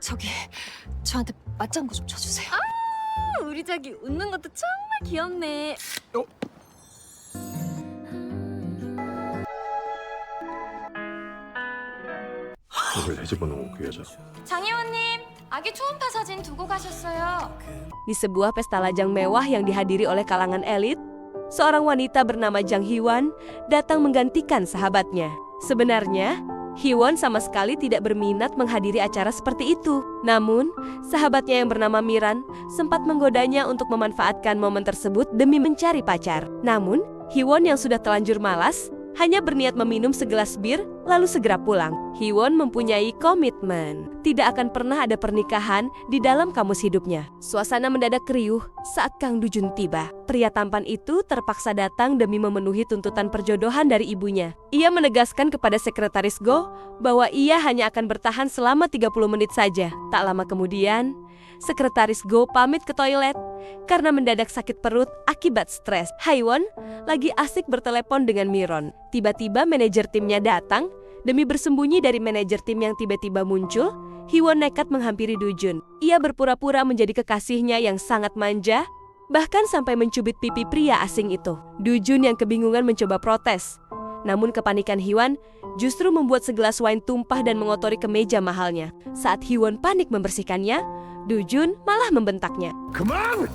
저기 저한테 맞장구 좀 쳐주세요. 우리 자기 웃는 것도 정말 귀엽네. 이걸 집어넣은 그 여자. 장희원님, 아기 초음파 사진 두고 가셨어요. Di sebuah pesta lajang mewah yang dihadiri oleh kalangan elit, seorang wanita bernama Jang Hee-won datang menggantikan sahabatnya. Sebenarnya, Hee-won sama sekali tidak berminat menghadiri acara seperti itu. Namun, sahabatnya yang bernama Miran sempat menggodanya untuk memanfaatkan momen tersebut demi mencari pacar. Namun, Hee-won yang sudah telanjur malas hanya berniat meminum segelas bir lalu segera pulang. Hee-won mempunyai komitmen. Tidak akan pernah ada pernikahan di dalam kamus hidupnya. Suasana mendadak riuh saat Kang Do-jun tiba. Pria tampan itu terpaksa datang demi memenuhi tuntutan perjodohan dari ibunya. Ia menegaskan kepada sekretaris Go bahwa ia hanya akan bertahan selama 30 menit saja. Tak lama kemudian, sekretaris Go pamit ke toilet karena mendadak sakit perut akibat stres. Hee-won lagi asik bertelepon dengan Miron. Tiba-tiba manajer timnya datang. Demi bersembunyi dari manajer tim yang tiba-tiba muncul, Hee-won nekat menghampiri Do-jun. Ia berpura-pura menjadi kekasihnya yang sangat manja, bahkan sampai mencubit pipi pria asing itu. Do-jun yang kebingungan mencoba protes. Namun kepanikan Hee-won justru membuat segelas wine tumpah dan mengotori kemeja mahalnya. Saat Hee-won panik membersihkannya, Do-jun malah membentaknya. 그만!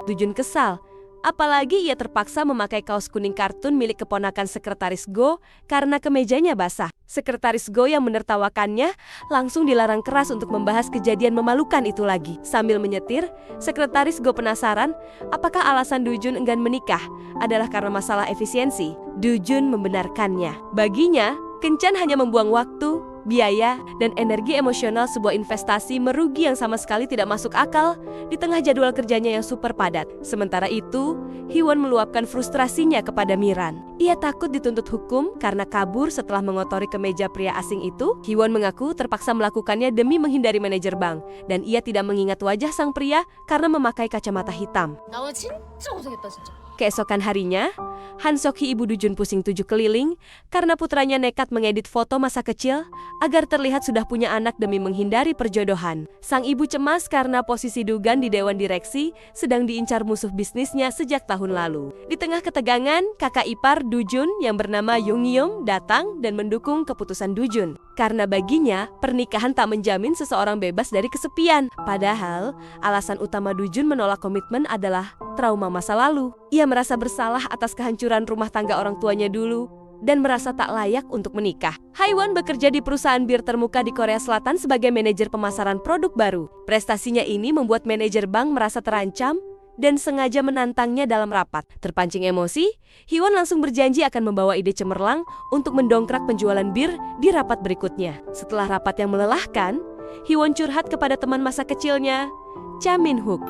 Do-jun kesal. Apalagi ia terpaksa memakai kaos kuning kartun milik keponakan sekretaris Go karena kemejanya basah. Sekretaris Go yang menertawakannya langsung dilarang keras untuk membahas kejadian memalukan itu lagi. Sambil menyetir, sekretaris Go penasaran apakah alasan Do-jun enggan menikah adalah karena masalah efisiensi. Do-jun membenarkannya. Baginya, kencan hanya membuang waktu, biaya, dan energi emosional sebuah investasi merugi yang sama sekali tidak masuk akal di tengah jadwal kerjanya yang super padat. Sementara itu, Hee-won meluapkan frustrasinya kepada Miran. Ia takut dituntut hukum karena kabur setelah mengotori kemeja pria asing itu. Hee-won mengaku terpaksa melakukannya demi menghindari manajer bank, dan ia tidak mengingat wajah sang pria karena memakai kacamata hitam. 나 오늘 진짜 고생했다 진짜. Keesokan harinya, Han Sok-hee ibu Do-jun pusing 7 keliling karena putranya nekat mengedit foto masa kecil agar terlihat sudah punya anak demi menghindari perjodohan. Sang ibu cemas karena posisi Dugan di dewan direksi sedang diincar musuh bisnisnya sejak tahun lalu. Di tengah ketegangan, kakak ipar Do-jun yang bernama Yong-yeom datang dan mendukung keputusan Do-jun. Karena baginya, pernikahan tak menjamin seseorang bebas dari kesepian. Padahal, alasan utama Do-jun menolak komitmen adalah trauma masa lalu. Ia merasa bersalah atas kehancuran rumah tangga orang tuanya dulu dan merasa tak layak untuk menikah. Hee-won bekerja di perusahaan bir termuka di Korea Selatan sebagai manajer pemasaran produk baru. Prestasinya ini membuat manajer bank merasa terancam dan sengaja menantangnya dalam rapat. Terpancing emosi, Hee-won langsung berjanji akan membawa ide cemerlang untuk mendongkrak penjualan bir di rapat berikutnya. Setelah rapat yang melelahkan, Hee-won curhat kepada teman masa kecilnya, Cha Min-hook.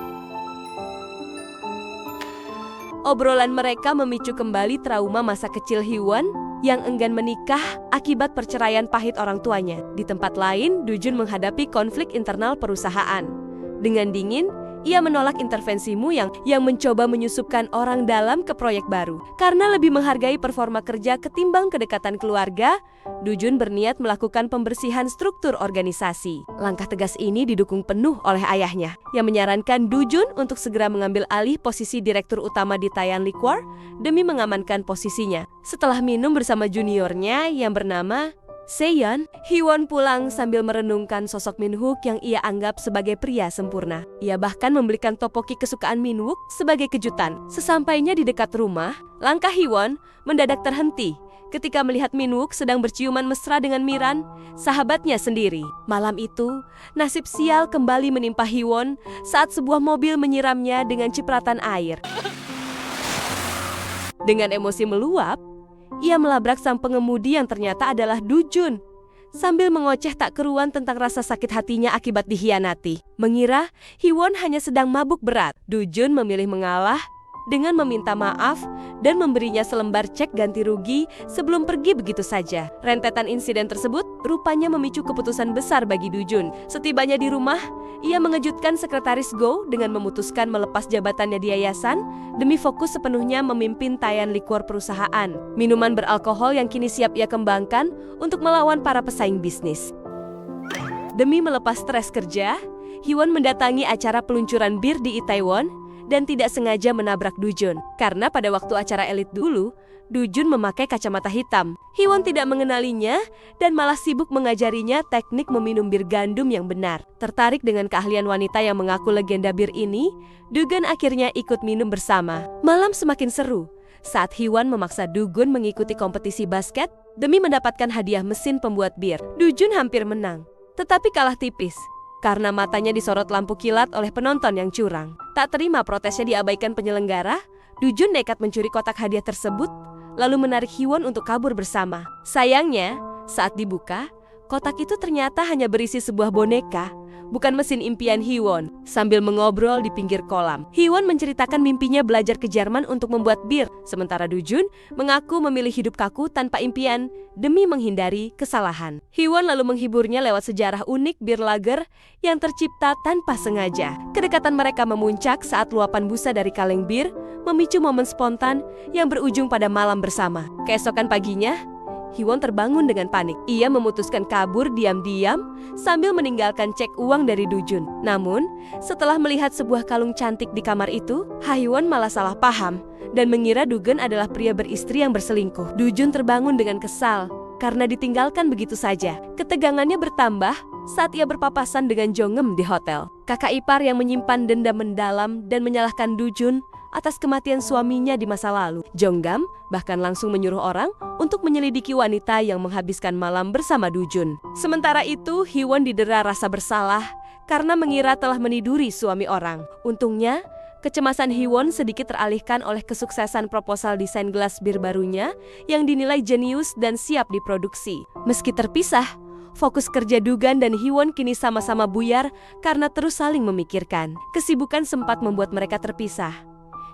Obrolan mereka memicu kembali trauma masa kecil Hee-won yang enggan menikah akibat perceraian pahit orang tuanya. Di tempat lain, Do-jun menghadapi konflik internal perusahaan. Dengan dingin, ia menolak intervensimu yang mencoba menyusupkan orang dalam ke proyek baru. Karena lebih menghargai performa kerja ketimbang kedekatan keluarga, Do-jun berniat melakukan pembersihan struktur organisasi. Langkah tegas ini didukung penuh oleh ayahnya, yang menyarankan Do-jun untuk segera mengambil alih posisi direktur utama di Taeyan Liquor demi mengamankan posisinya. Setelah minum bersama juniornya yang bernama Seyeon, Hee-won pulang sambil merenungkan sosok Min-hook yang ia anggap sebagai pria sempurna. Ia bahkan membelikan topoki kesukaan Min-hook sebagai kejutan. Sesampainya di dekat rumah, langkah Hee-won mendadak terhenti ketika melihat Min-hook sedang berciuman mesra dengan Miran, sahabatnya sendiri. Malam itu, nasib sial kembali menimpa Hee-won saat sebuah mobil menyiramnya dengan cipratan air. Dengan emosi meluap, ia melabrak sang pengemudi yang ternyata adalah Do-jun. Sambil mengoceh tak keruan tentang rasa sakit hatinya akibat dikhianati. Mengira Hee-won hanya sedang mabuk berat, Do-jun memilih mengalah dengan meminta maaf dan memberinya selembar cek ganti rugi sebelum pergi begitu saja. Rentetan insiden tersebut rupanya memicu keputusan besar bagi Do-jun. Setibanya di rumah, ia mengejutkan sekretaris Go dengan memutuskan melepas jabatannya di yayasan demi fokus sepenuhnya memimpin Taeyan Liquor perusahaan, minuman beralkohol yang kini siap ia kembangkan untuk melawan para pesaing bisnis. Demi melepas stres kerja, Hyewon mendatangi acara peluncuran bir di Itaewon dan tidak sengaja menabrak Dujun. Karena pada waktu acara elit dulu, Dujun memakai kacamata hitam. Hyewon tidak mengenalinya dan malah sibuk mengajarinya teknik meminum bir gandum yang benar. Tertarik dengan keahlian wanita yang mengaku legenda bir ini, Dugun akhirnya ikut minum bersama. Malam semakin seru saat Hyewon memaksa Dugun mengikuti kompetisi basket demi mendapatkan hadiah mesin pembuat bir. Dujun hampir menang, tetapi kalah tipis karena matanya disorot lampu kilat oleh penonton yang curang. Tak terima protesnya diabaikan penyelenggara, Dujun nekat mencuri kotak hadiah tersebut lalu menarik Hyewon untuk kabur bersama. Sayangnya, saat dibuka, kotak itu ternyata hanya berisi sebuah boneka, bukan mesin impian Hyewon. Sambil mengobrol di pinggir kolam, Hyewon menceritakan mimpinya belajar ke Jerman untuk membuat bir, sementara Dujun mengaku memilih hidup kaku tanpa impian demi menghindari kesalahan. Hyewon lalu menghiburnya lewat sejarah unik bir lager yang tercipta tanpa sengaja. Kedekatan mereka memuncak saat luapan busa dari kaleng bir memicu momen spontan yang berujung pada malam bersama. Keesokan paginya, Hyewon terbangun dengan panik. Ia memutuskan kabur diam-diam sambil meninggalkan cek uang dari Dujun. Namun, setelah melihat sebuah kalung cantik di kamar itu, Hyewon malah salah paham dan mengira Dugun adalah pria beristri yang berselingkuh. Dujun terbangun dengan kesal karena ditinggalkan begitu saja. Ketegangannya bertambah saat ia berpapasan dengan Jongem di hotel. Kakak ipar yang menyimpan dendam mendalam dan menyalahkan Dujun atas kematian suaminya di masa lalu. Jonggam bahkan langsung menyuruh orang untuk menyelidiki wanita yang menghabiskan malam bersama Dujun. Sementara itu, Hyewon didera rasa bersalah karena mengira telah meniduri suami orang. Untungnya, kecemasan Hyewon sedikit teralihkan oleh kesuksesan proposal desain gelas bir barunya yang dinilai jenius dan siap diproduksi. Meski terpisah, fokus kerja Dugan dan Hyewon kini sama-sama buyar karena terus saling memikirkan. Kesibukan sempat membuat mereka terpisah.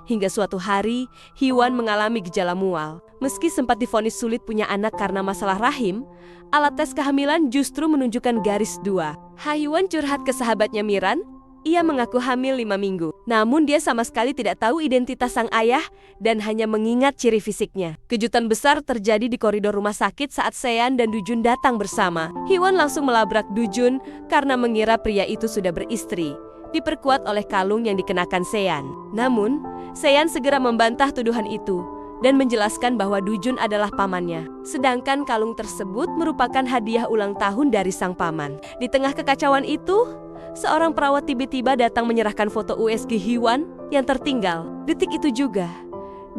Hingga suatu hari, Hyewon mengalami gejala mual. Meski sempat divonis sulit punya anak karena masalah rahim, alat tes kehamilan justru menunjukkan garis 2. Hyewon curhat ke sahabatnya Miran. Ia mengaku hamil 5 minggu. Namun dia sama sekali tidak tahu identitas sang ayah dan hanya mengingat ciri fisiknya. Kejutan besar terjadi di koridor rumah sakit saat Sean dan Dujun datang bersama. Hyewon langsung melabrak Dujun karena mengira pria itu sudah beristri, diperkuat oleh kalung yang dikenakan Sean. Namun, Sean segera membantah tuduhan itu dan menjelaskan bahwa Dujun adalah pamannya. Sedangkan kalung tersebut merupakan hadiah ulang tahun dari sang paman. Di tengah kekacauan itu, seorang perawat tiba-tiba datang menyerahkan foto USG Hyewon yang tertinggal. Detik itu juga,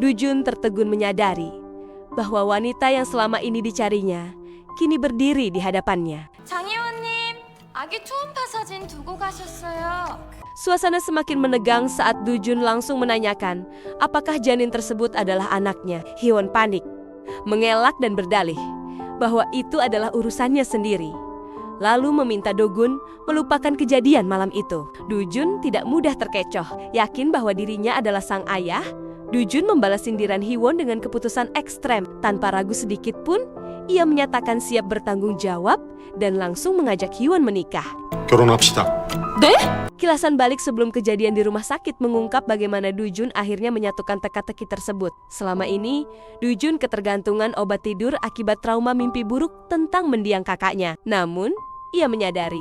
Dujun tertegun menyadari bahwa wanita yang selama ini dicarinya kini berdiri di hadapannya. 장혜원님, 아기 초음파 사진 두고 가셨어요. Suasana semakin menegang saat Dujun langsung menanyakan apakah janin tersebut adalah anaknya. Hyewon panik, mengelak dan berdalih bahwa itu adalah urusannya sendiri. Lalu meminta Dogun melupakan kejadian malam itu. Dujun tidak mudah terkecoh. Yakin bahwa dirinya adalah sang ayah, Dujun membalas sindiran Hyewon dengan keputusan ekstrem. Tanpa ragu sedikit pun, ia menyatakan siap bertanggung jawab dan langsung mengajak Hyewon menikah. 결혼합시다. Kilasan balik sebelum kejadian di rumah sakit mengungkap bagaimana Dujun akhirnya menyatukan teka-teki tersebut. Selama ini, Dujun ketergantungan obat tidur akibat trauma mimpi buruk tentang mendiang kakaknya. Namun, ia menyadari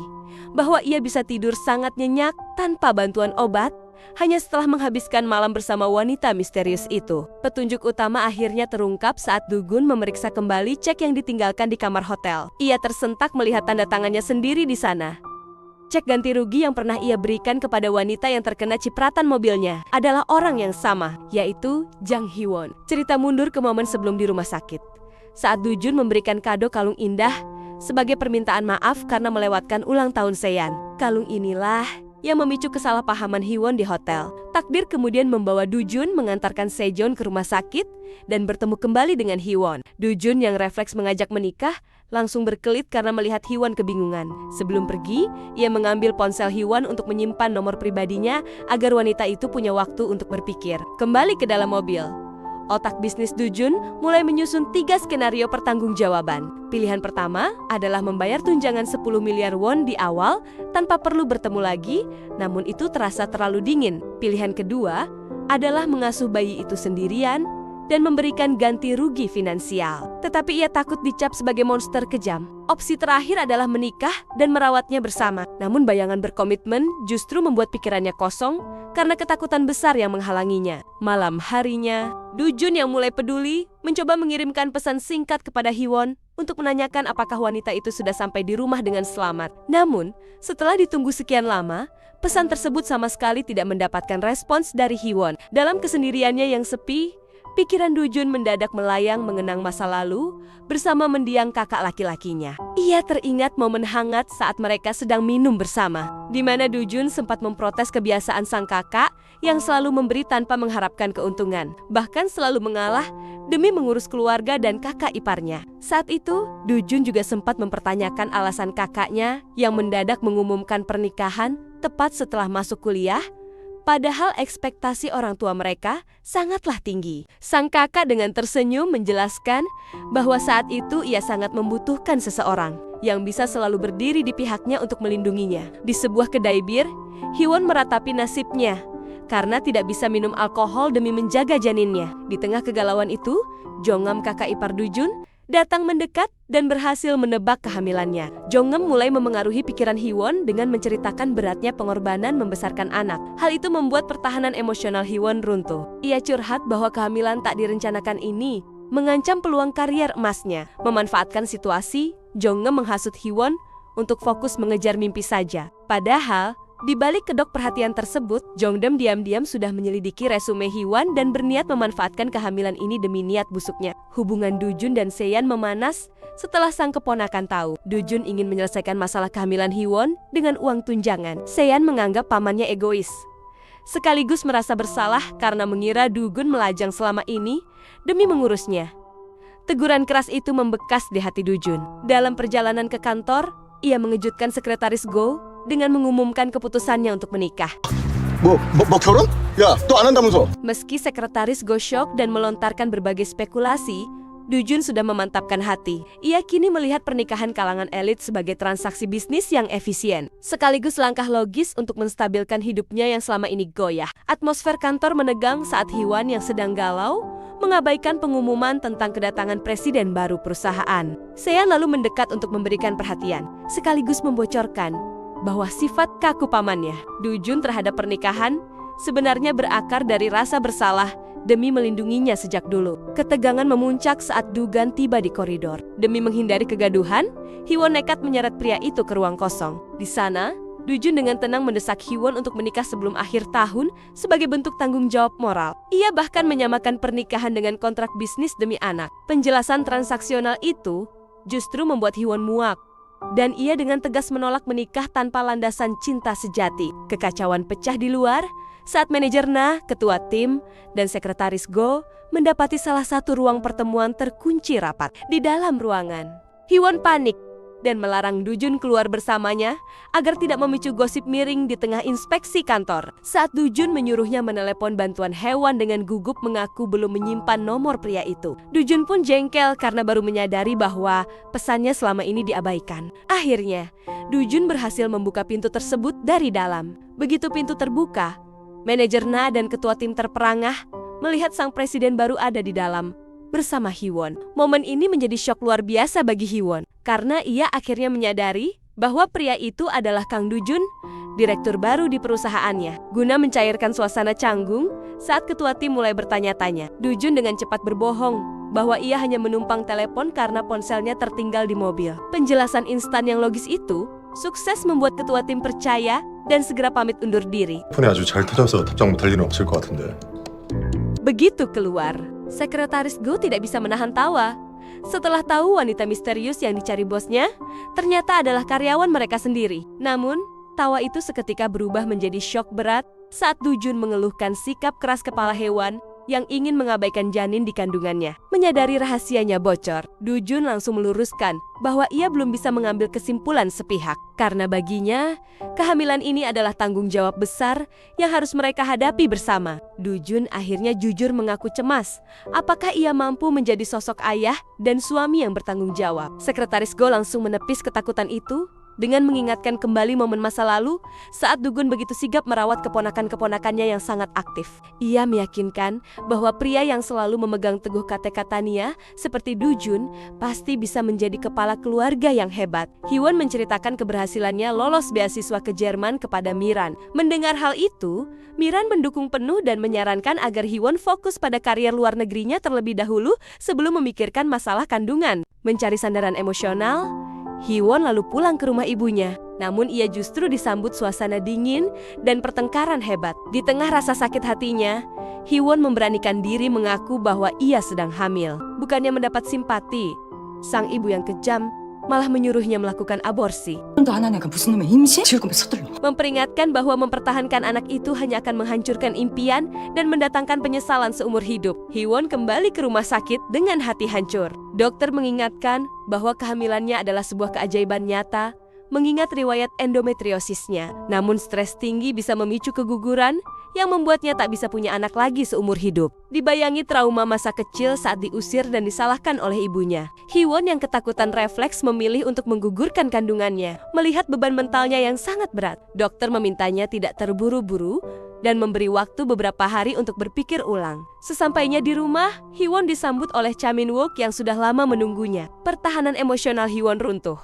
bahwa ia bisa tidur sangat nyenyak tanpa bantuan obat hanya setelah menghabiskan malam bersama wanita misterius itu. Petunjuk utama akhirnya terungkap saat Dugun memeriksa kembali cek yang ditinggalkan di kamar hotel. Ia tersentak melihat tanda tangannya sendiri di sana. Cek ganti rugi yang pernah ia berikan kepada wanita yang terkena cipratan mobilnya adalah orang yang sama, yaitu Jang Hyewon. Cerita mundur ke momen sebelum di rumah sakit. Saat Dujun memberikan kado kalung indah sebagai permintaan maaf karena melewatkan ulang tahun Sean. Kalung inilah yang memicu kesalahpahaman Hyewon di hotel. Takdir kemudian membawa Dujun mengantarkan Sejong ke rumah sakit dan bertemu kembali dengan Hyewon. Dujun yang refleks mengajak menikah langsung berkelit karena melihat Hyewon kebingungan. Sebelum pergi, ia mengambil ponsel Hyewon untuk menyimpan nomor pribadinya agar wanita itu punya waktu untuk berpikir. Kembali ke dalam mobil, otak bisnis Dujun mulai menyusun 3 skenario pertanggungjawaban. Pilihan pertama adalah membayar tunjangan 10 miliar won di awal tanpa perlu bertemu lagi, namun itu terasa terlalu dingin. Pilihan kedua adalah mengasuh bayi itu sendirian dan memberikan ganti rugi finansial. Tetapi ia takut dicap sebagai monster kejam. Opsi terakhir adalah menikah dan merawatnya bersama. Namun bayangan berkomitmen justru membuat pikirannya kosong karena ketakutan besar yang menghalanginya. Malam harinya, Dujun yang mulai peduli mencoba mengirimkan pesan singkat kepada Hiwon untuk menanyakan apakah wanita itu sudah sampai di rumah dengan selamat. Namun, setelah ditunggu sekian lama, pesan tersebut sama sekali tidak mendapatkan respons dari Hiwon. Dalam kesendiriannya yang sepi, pikiran Dujun mendadak melayang mengenang masa lalu bersama mendiang kakak laki-lakinya. Ia teringat momen hangat saat mereka sedang minum bersama, di mana Dujun sempat memprotes kebiasaan sang kakak yang selalu memberi tanpa mengharapkan keuntungan, bahkan selalu mengalah demi mengurus keluarga dan kakak iparnya. Saat itu, Dujun juga sempat mempertanyakan alasan kakaknya yang mendadak mengumumkan pernikahan tepat setelah masuk kuliah, padahal ekspektasi orang tua mereka sangatlah tinggi. Sang kakak dengan tersenyum menjelaskan bahwa saat itu ia sangat membutuhkan seseorang yang bisa selalu berdiri di pihaknya untuk melindunginya. Di sebuah kedai bir, Hiwon meratapi nasibnya karena tidak bisa minum alkohol demi menjaga janinnya. Di tengah kegalauan itu, Jongam kakak ipar Dujun datang mendekat dan berhasil menebak kehamilannya. Jongam mulai memengaruhi pikiran Hiwon dengan menceritakan beratnya pengorbanan membesarkan anak. Hal itu membuat pertahanan emosional Hiwon runtuh. Ia curhat bahwa kehamilan tak direncanakan ini mengancam peluang karier emasnya. Memanfaatkan situasi, Jongam menghasut Hiwon untuk fokus mengejar mimpi saja. Padahal, di balik kedok perhatian tersebut, Jongdam diam-diam sudah menyelidiki resume Hiwon dan berniat memanfaatkan kehamilan ini demi niat busuknya. Hubungan Dujun dan Seyan memanas setelah sang keponakan tahu. Dujun ingin menyelesaikan masalah kehamilan Hiwon dengan uang tunjangan. Seyan menganggap pamannya egois, sekaligus merasa bersalah karena mengira Dugun melajang selama ini demi mengurusnya. Teguran keras itu membekas di hati Dujun. Dalam perjalanan ke kantor, ia mengejutkan sekretaris Go dengan mengumumkan keputusannya untuk menikah. 뭐 결혼? 야, 또 안 한다면서? Meski sekretaris Go shock dan melontarkan berbagai spekulasi, Dujun sudah memantapkan hati. Ia kini melihat pernikahan kalangan elit sebagai transaksi bisnis yang efisien, sekaligus langkah logis untuk menstabilkan hidupnya yang selama ini goyah. Atmosfer kantor menegang saat Hiwon yang sedang galau mengabaikan pengumuman tentang kedatangan presiden baru perusahaan. Sean lalu mendekat untuk memberikan perhatian, sekaligus membocorkan bahwa sifat kaku pamannya, Dujun, terhadap pernikahan sebenarnya berakar dari rasa bersalah demi melindunginya sejak dulu. Ketegangan memuncak saat Dugan tiba di koridor. Demi menghindari kegaduhan, Hiwon nekat menyeret pria itu ke ruang kosong. Di sana, Dujun dengan tenang mendesak Hiwon untuk menikah sebelum akhir tahun sebagai bentuk tanggung jawab moral. Ia bahkan menyamakan pernikahan dengan kontrak bisnis demi anak. Penjelasan transaksional itu justru membuat Hiwon muak, dan ia dengan tegas menolak menikah tanpa landasan cinta sejati. Kekacauan pecah di luar saat manajer Na, ketua tim, dan sekretaris Go mendapati salah satu ruang pertemuan terkunci rapat. Di dalam ruangan, Hiwon panik dan melarang Dujun keluar bersamanya agar tidak memicu gosip miring di tengah inspeksi kantor. Saat Dujun menyuruhnya menelepon bantuan hewan dengan gugup mengaku belum menyimpan nomor pria itu. Dujun pun jengkel karena baru menyadari bahwa pesannya selama ini diabaikan. Akhirnya, Dujun berhasil membuka pintu tersebut dari dalam. Begitu pintu terbuka, manajer Na dan ketua tim terperangah melihat sang presiden baru ada di dalam bersama Hiwon. Momen ini menjadi syok luar biasa bagi Hiwon, karena ia akhirnya menyadari bahwa pria itu adalah Kang Dujun, direktur baru di perusahaannya. Guna mencairkan suasana canggung, saat ketua tim mulai bertanya-tanya, Dujun dengan cepat berbohong bahwa ia hanya menumpang telepon karena ponselnya tertinggal di mobil. Penjelasan instan yang logis itu sukses membuat ketua tim percaya dan segera pamit undur diri. 폰이 아주 잘 터져서 답장 못할 일은 없을 것 같은데. Begitu keluar, sekretaris Go tidak bisa menahan tawa. Setelah tahu wanita misterius yang dicari bosnya ternyata adalah karyawan mereka sendiri. Namun, tawa itu seketika berubah menjadi syok berat saat Dujun mengeluhkan sikap keras kepala hewan yang ingin mengabaikan janin di kandungannya. Menyadari rahasianya bocor, Dujun langsung meluruskan bahwa ia belum bisa mengambil kesimpulan sepihak. Karena baginya, kehamilan ini adalah tanggung jawab besar yang harus mereka hadapi bersama. Dujun akhirnya jujur mengaku cemas apakah ia mampu menjadi sosok ayah dan suami yang bertanggung jawab. Sekretaris Go langsung menepis ketakutan itu dengan mengingatkan kembali momen masa lalu saat Dugun begitu sigap merawat keponakan-keponakannya yang sangat aktif. Ia meyakinkan bahwa pria yang selalu memegang teguh kata-kata Nia seperti Dujun pasti bisa menjadi kepala keluarga yang hebat. Hyewon menceritakan keberhasilannya lolos beasiswa ke Jerman kepada Miran. Mendengar hal itu, Miran mendukung penuh dan menyarankan agar Hyewon fokus pada karier luar negerinya terlebih dahulu sebelum memikirkan masalah kandungan. Mencari sandaran emosional, Hyewon lalu pulang ke rumah ibunya. Namun ia justru disambut suasana dingin dan pertengkaran hebat. Di tengah rasa sakit hatinya, Hyewon memberanikan diri mengaku bahwa ia sedang hamil. Bukannya mendapat simpati, sang ibu yang kejam malah menyuruhnya melakukan aborsi. 도 안 한 애가 무슨 놈의 임신? 지우금에 서둘러. Memperingatkan bahwa mempertahankan anak itu hanya akan menghancurkan impian dan mendatangkan penyesalan seumur hidup. Hyewon kembali ke rumah sakit dengan hati hancur. Dokter mengingatkan bahwa kehamilannya adalah sebuah keajaiban nyata, mengingat riwayat endometriosisnya. Namun stres tinggi bisa memicu keguguran yang membuatnya tak bisa punya anak lagi seumur hidup. Dibayangi trauma masa kecil saat diusir dan disalahkan oleh ibunya, Hyewon yang ketakutan refleks memilih untuk menggugurkan kandungannya. Melihat beban mentalnya yang sangat berat, dokter memintanya tidak terburu-buru dan memberi waktu beberapa hari untuk berpikir ulang. Sesampainya di rumah, Hyewon disambut oleh Cha Min-wook yang sudah lama menunggunya. Pertahanan emosional Hyewon runtuh,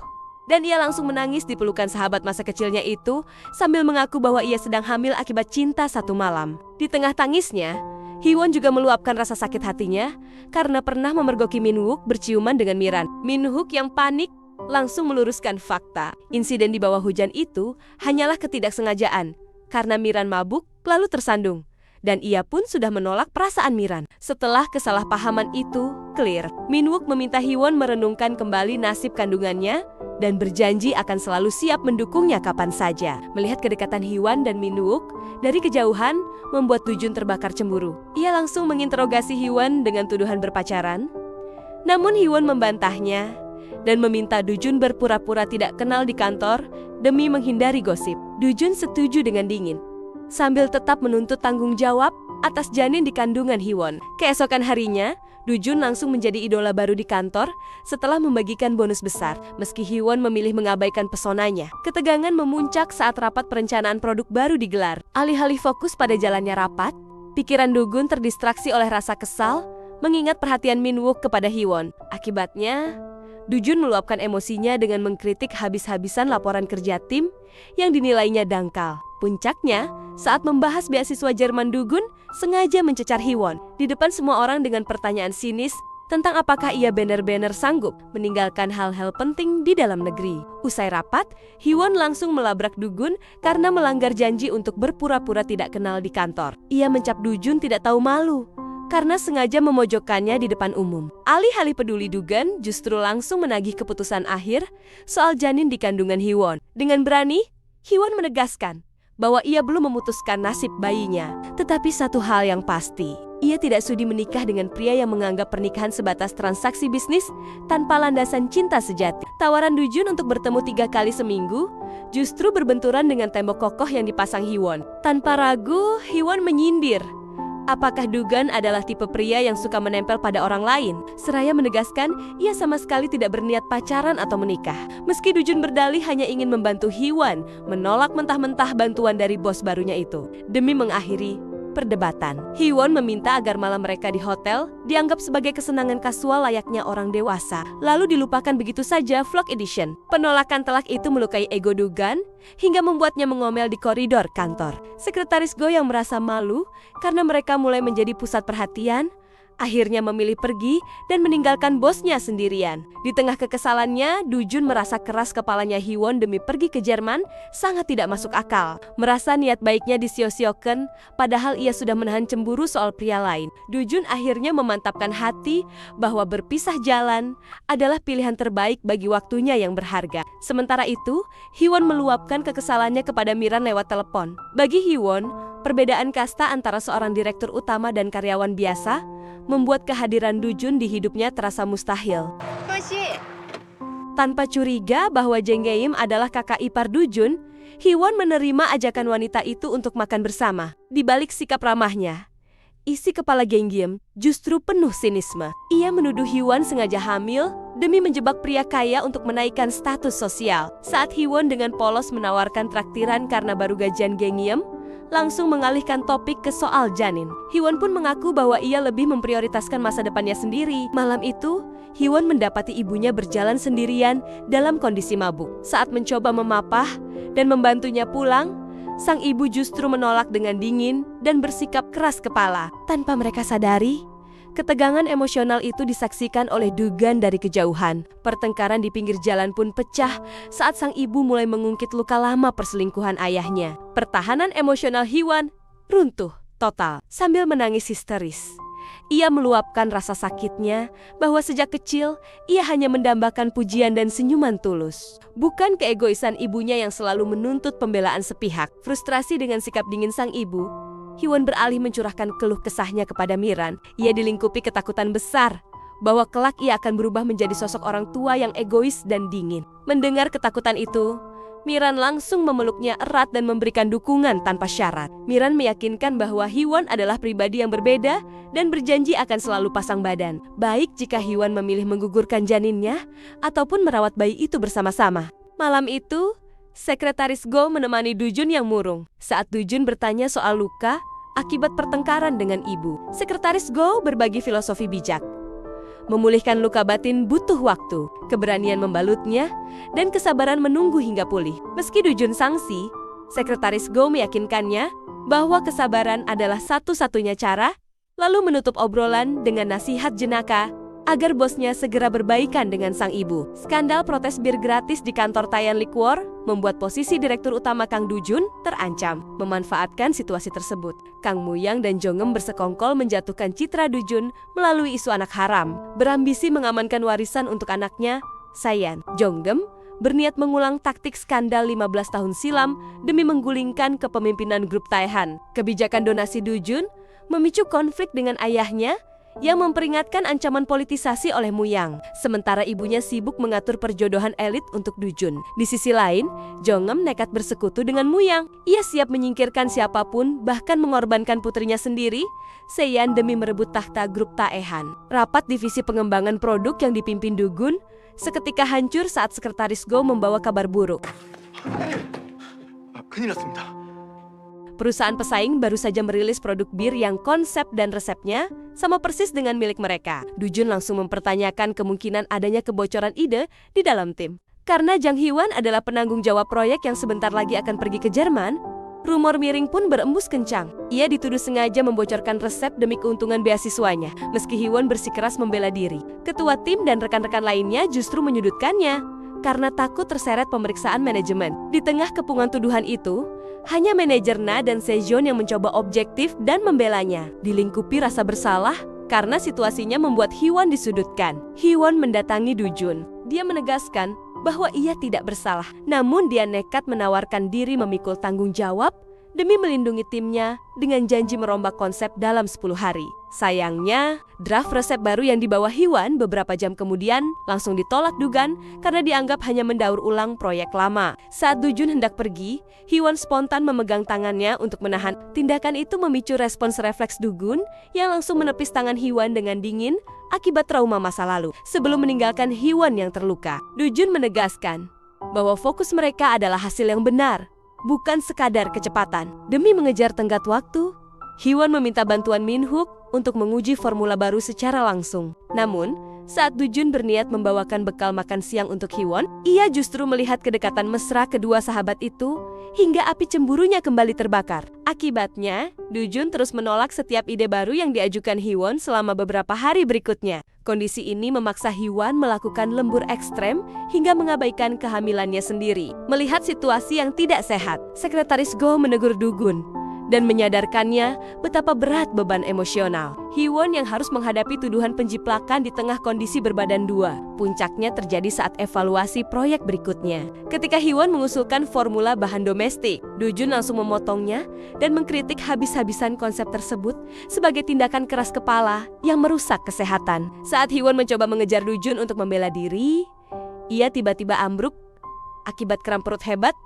dan ia langsung menangis di pelukan sahabat masa kecilnya itu sambil mengaku bahwa ia sedang hamil akibat cinta satu malam. Di tengah tangisnya, Hyewon juga meluapkan rasa sakit hatinya karena pernah memergoki Min-wook berciuman dengan Miran. Min-wook yang panik langsung meluruskan fakta. Insiden di bawah hujan itu hanyalah ketidaksengajaan karena Miran mabuk lalu tersandung. Dan ia pun sudah menolak perasaan Miran. Setelah kesalahpahaman itu clear, Min-wook meminta Hyewon merenungkan kembali nasib kandungannya dan berjanji akan selalu siap mendukungnya kapan saja. Melihat kedekatan Hyewon dan Min-wook dari kejauhan membuat Dujun terbakar cemburu. Ia langsung menginterogasi Hyewon dengan tuduhan berpacaran. Namun Hyewon membantahnya dan meminta Dujun berpura-pura tidak kenal di kantor demi menghindari gosip. Dujun setuju dengan dingin, sambil tetap menuntut tanggung jawab atas janin di kandungan Hyewon. Keesokan harinya, Dujun langsung menjadi idola baru di kantor setelah membagikan bonus besar. Meski Hyewon memilih mengabaikan pesonanya, ketegangan memuncak saat rapat perencanaan produk baru digelar. Alih-alih fokus pada jalannya rapat, pikiran Dugun terdistraksi oleh rasa kesal mengingat perhatian Min-wook kepada Hyewon. Akibatnya, Dujun meluapkan emosinya dengan mengkritik habis-habisan laporan kerja tim yang dinilainya dangkal. Puncaknya, saat membahas beasiswa Jerman, Dugun sengaja mencecar Hyewon di depan semua orang dengan pertanyaan sinis tentang apakah ia benar-benar sanggup meninggalkan hal-hal penting di dalam negeri. Usai rapat, Hyewon langsung melabrak Dugun karena melanggar janji untuk berpura-pura tidak kenal di kantor. Ia mencap Dujun tidak tahu malu karena sengaja memojokkannya di depan umum. Alih-alih peduli, Dugun justru langsung menagih keputusan akhir soal janin di kandungan Hyewon. Dengan berani, Hyewon menegaskan bahwa ia belum memutuskan nasib bayinya. Tetapi satu hal yang pasti, ia tidak sudi menikah dengan pria yang menganggap pernikahan sebatas transaksi bisnis tanpa landasan cinta sejati. Tawaran Dujun untuk bertemu 3 kali seminggu justru berbenturan dengan tembok kokoh yang dipasang Hyewon. Tanpa ragu, Hyewon menyindir apakah Dugun adalah tipe pria yang suka menempel pada orang lain. Seraya menegaskan ia sama sekali tidak berniat pacaran atau menikah. Meski Dujun berdalih hanya ingin membantu Hyewon menolak mentah-mentah bantuan dari bos barunya itu. Demi mengakhiri perdebatan, Hyewon meminta agar malam mereka di hotel dianggap sebagai kesenangan kasual layaknya orang dewasa, lalu dilupakan begitu saja vlog edition. Penolakan telak itu melukai ego Dugun hingga membuatnya mengomel di koridor kantor. Sekretaris Go yang merasa malu karena mereka mulai menjadi pusat perhatian, akhirnya memilih pergi dan meninggalkan bosnya sendirian. Di tengah kekesalannya, Dujun merasa keras kepalanya Hyewon demi pergi ke Jerman sangat tidak masuk akal. Merasa niat baiknya disio-siokan, padahal ia sudah menahan cemburu soal pria lain. Dujun akhirnya memantapkan hati bahwa berpisah jalan adalah pilihan terbaik bagi waktunya yang berharga. Sementara itu, Hyewon meluapkan kekesalannya kepada Miran lewat telepon. Bagi Hyewon, perbedaan kasta antara seorang direktur utama dan karyawan biasa membuat kehadiran Dujun di hidupnya terasa mustahil. Tanpa curiga bahwa Jang Geim adalah kakak ipar Dujun, Hyewon menerima ajakan wanita itu untuk makan bersama. Di balik sikap ramahnya, isi kepala Jang Geim justru penuh sinisme. Ia menuduh Hyewon sengaja hamil demi menjebak pria kaya untuk menaikkan status sosial. Saat Hiwon dengan polos menawarkan traktiran karena baru gajian gengiem, langsung mengalihkan topik ke soal janin. Hiwon pun mengaku bahwa ia lebih memprioritaskan masa depannya sendiri. Malam itu, Hiwon mendapati ibunya berjalan sendirian dalam kondisi mabuk. Saat mencoba memapah dan membantunya pulang, sang ibu justru menolak dengan dingin dan bersikap keras kepala. Tanpa mereka sadari, ketegangan emosional itu disaksikan oleh Dugan dari kejauhan. Pertengkaran di pinggir jalan pun pecah saat sang ibu mulai mengungkit luka lama perselingkuhan ayahnya. Pertahanan emosional Hiwon runtuh total sambil menangis histeris. Ia meluapkan rasa sakitnya bahwa sejak kecil ia hanya mendambakan pujian dan senyuman tulus. Bukan keegoisan ibunya yang selalu menuntut pembelaan sepihak. Frustrasi dengan sikap dingin sang ibu, Hiwon beralih mencurahkan keluh kesahnya kepada Miran. Ia dilingkupi ketakutan besar bahwa kelak ia akan berubah menjadi sosok orang tua yang egois dan dingin. Mendengar ketakutan itu, Miran langsung memeluknya erat dan memberikan dukungan tanpa syarat. Miran meyakinkan bahwa Hiwon adalah pribadi yang berbeda dan berjanji akan selalu pasang badan, baik jika Hiwon memilih menggugurkan janinnya ataupun merawat bayi itu bersama-sama. Malam itu, Sekretaris Go menemani Dujun yang murung. Saat Dujun bertanya soal luka akibat pertengkaran dengan ibu, Sekretaris Go berbagi filosofi bijak. Memulihkan luka batin butuh waktu, keberanian membalutnya, dan kesabaran menunggu hingga pulih. Meski Dujun sangsi, Sekretaris Go meyakinkannya bahwa kesabaran adalah satu-satunya cara, lalu menutup obrolan dengan nasihat jenaka agar bosnya segera berbaikan dengan sang ibu. Skandal protes bir gratis di kantor Tayan Liquor membuat posisi direktur utama Kang Dujun terancam. Memanfaatkan situasi tersebut, Kang Muyang dan Jongem bersekongkol menjatuhkan citra Dujun melalui isu anak haram. Berambisi mengamankan warisan untuk anaknya, Sayan, Jonggem berniat mengulang taktik skandal 15 tahun silam demi menggulingkan kepemimpinan grup Taehan. Kebijakan donasi Dujun memicu konflik dengan ayahnya yang memperingatkan ancaman politisasi oleh Muyang, sementara ibunya sibuk mengatur perjodohan elit untuk Dujun. Di sisi lain, Jongem nekat bersekutu dengan Muyang. Ia siap menyingkirkan siapapun, bahkan mengorbankan putrinya sendiri, Seyan, demi merebut takhta grup Taehan. Rapat divisi pengembangan produk yang dipimpin Dugun seketika hancur saat Sekretaris Go membawa kabar buruk. 큰일 났습니다. Perusahaan pesaing baru saja merilis produk bir yang konsep dan resepnya sama persis dengan milik mereka. Dujun langsung mempertanyakan kemungkinan adanya kebocoran ide di dalam tim. Karena Jang Hiwon adalah penanggung jawab proyek yang sebentar lagi akan pergi ke Jerman, rumor miring pun berembus kencang. Ia dituduh sengaja membocorkan resep demi keuntungan beasiswanya. Meski Hiwon bersikeras membela diri, ketua tim dan rekan-rekan lainnya justru menyudutkannya karena takut terseret pemeriksaan manajemen. Di tengah kepungan tuduhan itu, hanya manajer Na dan Sejong yang mencoba objektif dan membelanya. Dilingkupi rasa bersalah karena situasinya membuat Hiwon disudutkan. Hiwon mendatangi Dujun. Dia menegaskan bahwa ia tidak bersalah, namun dia nekat menawarkan diri memikul tanggung jawab demi melindungi timnya dengan janji merombak konsep dalam 10 hari. Sayangnya, draft resep baru yang dibawa Hiwon beberapa jam kemudian langsung ditolak Dugan karena dianggap hanya mendaur ulang proyek lama. Saat Dujun hendak pergi, Hiwon spontan memegang tangannya untuk menahan. Tindakan itu memicu respons refleks Dugun yang langsung menepis tangan Hiwon dengan dingin akibat trauma masa lalu. Sebelum meninggalkan Hiwon yang terluka, Dujun menegaskan bahwa fokus mereka adalah hasil yang benar, bukan sekadar kecepatan. Demi mengejar tenggat waktu, Hiwon meminta bantuan Minhook untuk menguji formula baru secara langsung. Namun, saat Dujun berniat membawakan bekal makan siang untuk Hiwon, ia justru melihat kedekatan mesra kedua sahabat itu hingga api cemburunya kembali terbakar. Akibatnya, Dujun terus menolak setiap ide baru yang diajukan Hiwon selama beberapa hari berikutnya. Kondisi ini memaksa Hiwon melakukan lembur ekstrem hingga mengabaikan kehamilannya sendiri. Melihat situasi yang tidak sehat, Sekretaris Go menegur Dugun dan menyadarkannya betapa berat beban emosional. Hiwon yang harus menghadapi tuduhan penjiplakan di tengah kondisi berbadan dua. Puncaknya terjadi saat evaluasi proyek berikutnya. Ketika Hiwon mengusulkan formula bahan domestik, Dujun langsung memotongnya dan mengkritik habis-habisan konsep tersebut sebagai tindakan keras kepala yang merusak kesehatan. Saat Hiwon mencoba mengejar Dujun untuk membela diri, ia tiba-tiba ambruk akibat kram perut hebat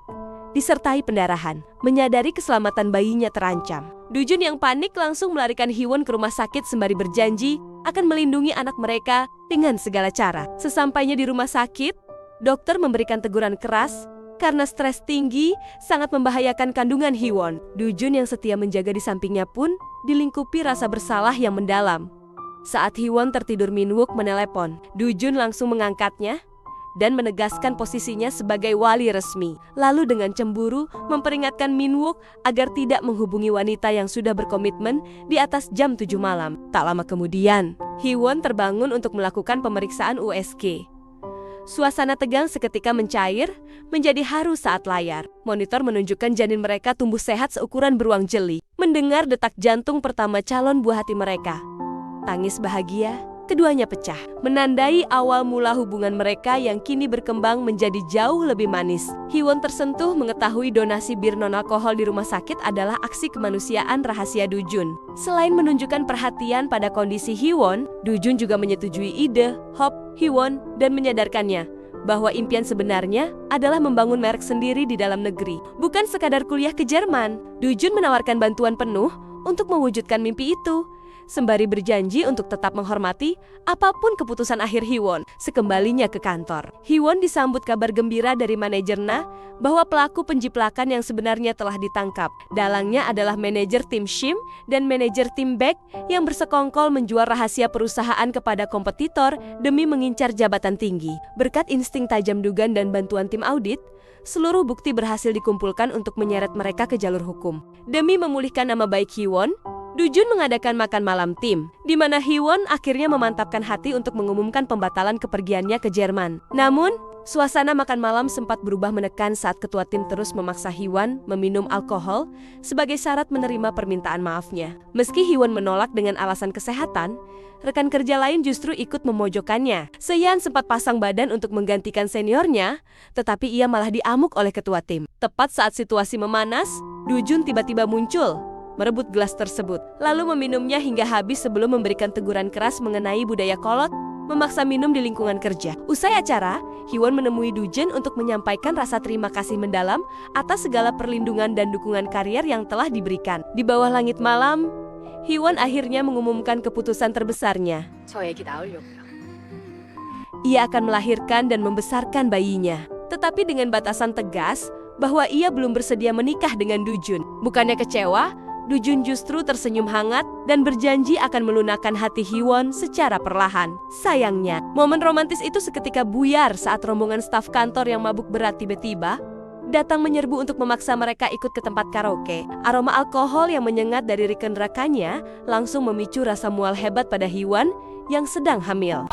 disertai pendarahan. Menyadari keselamatan bayinya terancam, Dujun yang panik langsung melarikan Hiwon ke rumah sakit sembari berjanji akan melindungi anak mereka dengan segala cara. Sesampainya di rumah sakit, dokter memberikan teguran keras karena stres tinggi sangat membahayakan kandungan Hee-won. Du-jun yang setia menjaga di sampingnya pun dilingkupi rasa bersalah yang mendalam. Saat Hee-won tertidur, Min-wook menelepon. Du-jun langsung mengangkatnya dan menegaskan posisinya sebagai wali resmi. Lalu dengan cemburu memperingatkan Min-wook agar tidak menghubungi wanita yang sudah berkomitmen di atas jam 7 malam. Tak lama kemudian, Hee-won terbangun untuk melakukan pemeriksaan USG. Suasana tegang seketika mencair, menjadi haru saat layar monitor menunjukkan janin mereka tumbuh sehat seukuran beruang jeli. Mendengar detak jantung pertama calon buah hati mereka, tangis bahagia keduanya pecah, menandai awal mula hubungan mereka yang kini berkembang menjadi jauh lebih manis. Hee-won tersentuh mengetahui donasi bir non-alkohol di rumah sakit adalah aksi kemanusiaan rahasia Du-jun. Selain menunjukkan perhatian pada kondisi Hee-won, Du-jun juga menyetujui ide Hop Hee-won dan menyadarkannya bahwa impian sebenarnya adalah membangun merek sendiri di dalam negeri, bukan sekadar kuliah ke Jerman. Du-jun menawarkan bantuan penuh untuk mewujudkan mimpi itu, sembari berjanji untuk tetap menghormati apapun keputusan akhir Hee-won. Sekembalinya ke kantor, Hee-won disambut kabar gembira dari manajernya bahwa pelaku penjiplakan yang sebenarnya telah ditangkap. Dalangnya adalah manajer tim Shim dan manajer tim Baek yang bersekongkol menjual rahasia perusahaan kepada kompetitor demi mengincar jabatan tinggi. Berkat insting tajam Dugan dan bantuan tim audit, seluruh bukti berhasil dikumpulkan untuk menyeret mereka ke jalur hukum. Demi memulihkan nama baik Hee-won, Du-jun mengadakan makan malam tim, di mana Hee-won akhirnya memantapkan hati untuk mengumumkan pembatalan kepergiannya ke Jerman. Namun, suasana makan malam sempat berubah menekan saat ketua tim terus memaksa Hee-won meminum alkohol sebagai syarat menerima permintaan maafnya. Meski Hee-won menolak dengan alasan kesehatan, rekan kerja lain justru ikut memojokkannya. Se-yeon sempat pasang badan untuk menggantikan seniornya, tetapi ia malah diamuk oleh ketua tim. Tepat saat situasi memanas, Du-jun tiba-tiba muncul, merebut gelas tersebut, lalu meminumnya hingga habis sebelum memberikan teguran keras mengenai budaya kolot, memaksa minum di lingkungan kerja. Usai acara, Hee-won menemui Du-jun untuk menyampaikan rasa terima kasih mendalam atas segala perlindungan dan dukungan karier yang telah diberikan. Di bawah langit malam, Hee-won akhirnya mengumumkan keputusan terbesarnya. Ia akan melahirkan dan membesarkan bayinya, tetapi dengan batasan tegas bahwa ia belum bersedia menikah dengan Du-jun. Bukannya kecewa, Du-jun justru tersenyum hangat dan berjanji akan melunakkan hati Hee-won secara perlahan. Sayangnya, momen romantis itu seketika buyar saat rombongan staf kantor yang mabuk berat tiba-tiba datang menyerbu untuk memaksa mereka ikut ke tempat karaoke. Aroma alkohol yang menyengat dari rekan-rekannya langsung memicu rasa mual hebat pada Hee-won yang sedang hamil.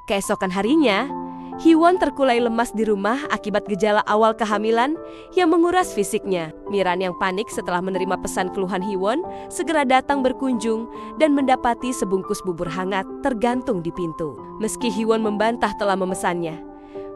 Keesokan harinya, Hee-won terkulai lemas di rumah akibat gejala awal kehamilan yang menguras fisiknya. Miran yang panik setelah menerima pesan keluhan Hee-won segera datang berkunjung dan mendapati sebungkus bubur hangat tergantung di pintu. Meski Hee-won membantah telah memesannya,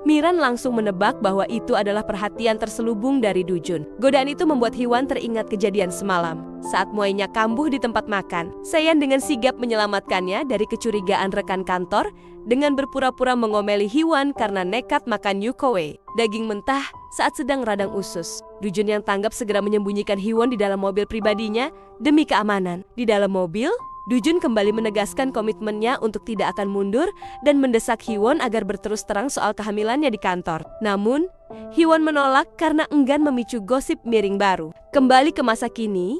Miran langsung menebak bahwa itu adalah perhatian terselubung dari Du-jun. Godaan itu membuat Hee-won teringat kejadian semalam. Saat muainya kambuh di tempat makan, Se-yeon dengan sigap menyelamatkannya dari kecurigaan rekan kantor dengan berpura-pura mengomeli Hee-won karena nekat makan yukoe, daging mentah saat sedang radang usus. Du-jun yang tanggap segera menyembunyikan Hee-won di dalam mobil pribadinya demi keamanan. Di dalam mobil, Du-jun kembali menegaskan komitmennya untuk tidak akan mundur dan mendesak Hee-won agar berterus terang soal kehamilannya di kantor. Namun, Hee-won menolak karena enggan memicu gosip miring baru. Kembali ke masa kini,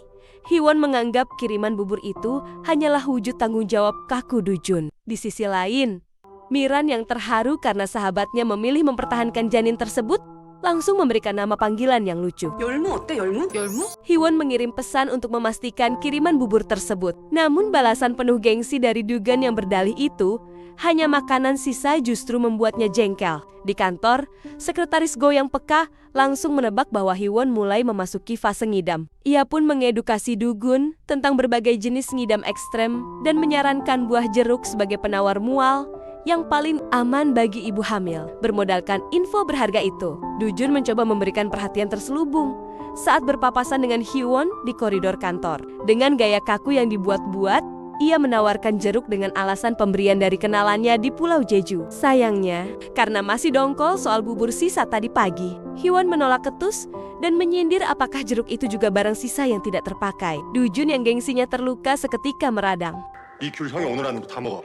Hee-won menganggap kiriman bubur itu hanyalah wujud tanggung jawab kaku Du-jun. Di sisi lain, Miran yang terharu karena sahabatnya memilih mempertahankan janin tersebut langsung memberikan nama panggilan yang lucu. 열무 어때? 열무? Hee-won mengirim pesan untuk memastikan kiriman bubur tersebut. Namun balasan penuh gengsi dari Dugan yang berdalih itu, hanya makanan sisa justru membuatnya jengkel. Di kantor, sekretaris Go yang peka langsung menebak bahwa Hee-won mulai memasuki fase ngidam. Ia pun mengedukasi Dugun tentang berbagai jenis ngidam ekstrem dan menyarankan buah jeruk sebagai penawar mual yang paling aman bagi ibu hamil. Bermodalkan info berharga itu, Du-jun mencoba memberikan perhatian terselubung saat berpapasan dengan Hee-won di koridor kantor. Dengan gaya kaku yang dibuat-buat, ia menawarkan jeruk dengan alasan pemberian dari kenalannya di Pulau Jeju. Sayangnya, karena masih dongkol soal bubur sisa tadi pagi, Hee-won menolak ketus dan menyindir apakah jeruk itu juga barang sisa yang tidak terpakai. Dujun yang gengsinya terluka seketika meradang. 이 귤 형이 오늘 하는 거 다 먹어.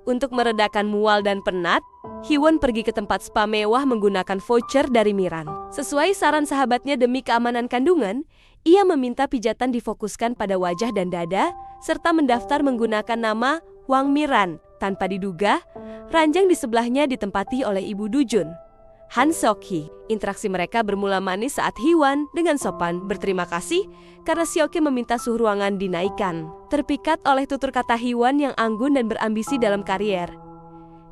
Untuk meredakan mual dan penat, Hiwon pergi ke tempat spa mewah menggunakan voucher dari Miran. Sesuai saran sahabatnya demi keamanan kandungan, ia meminta pijatan difokuskan pada wajah dan dada, serta mendaftar menggunakan nama Wang Miran. Tanpa diduga, ranjang di sebelahnya ditempati oleh ibu Dujun, Han Seok-hee. Interaksi mereka bermula manis saat Hiwon dengan sopan berterima kasih karena Seok-hee meminta suhu ruangan dinaikkan. Terpikat oleh tutur kata Hiwon yang anggun dan berambisi dalam karier,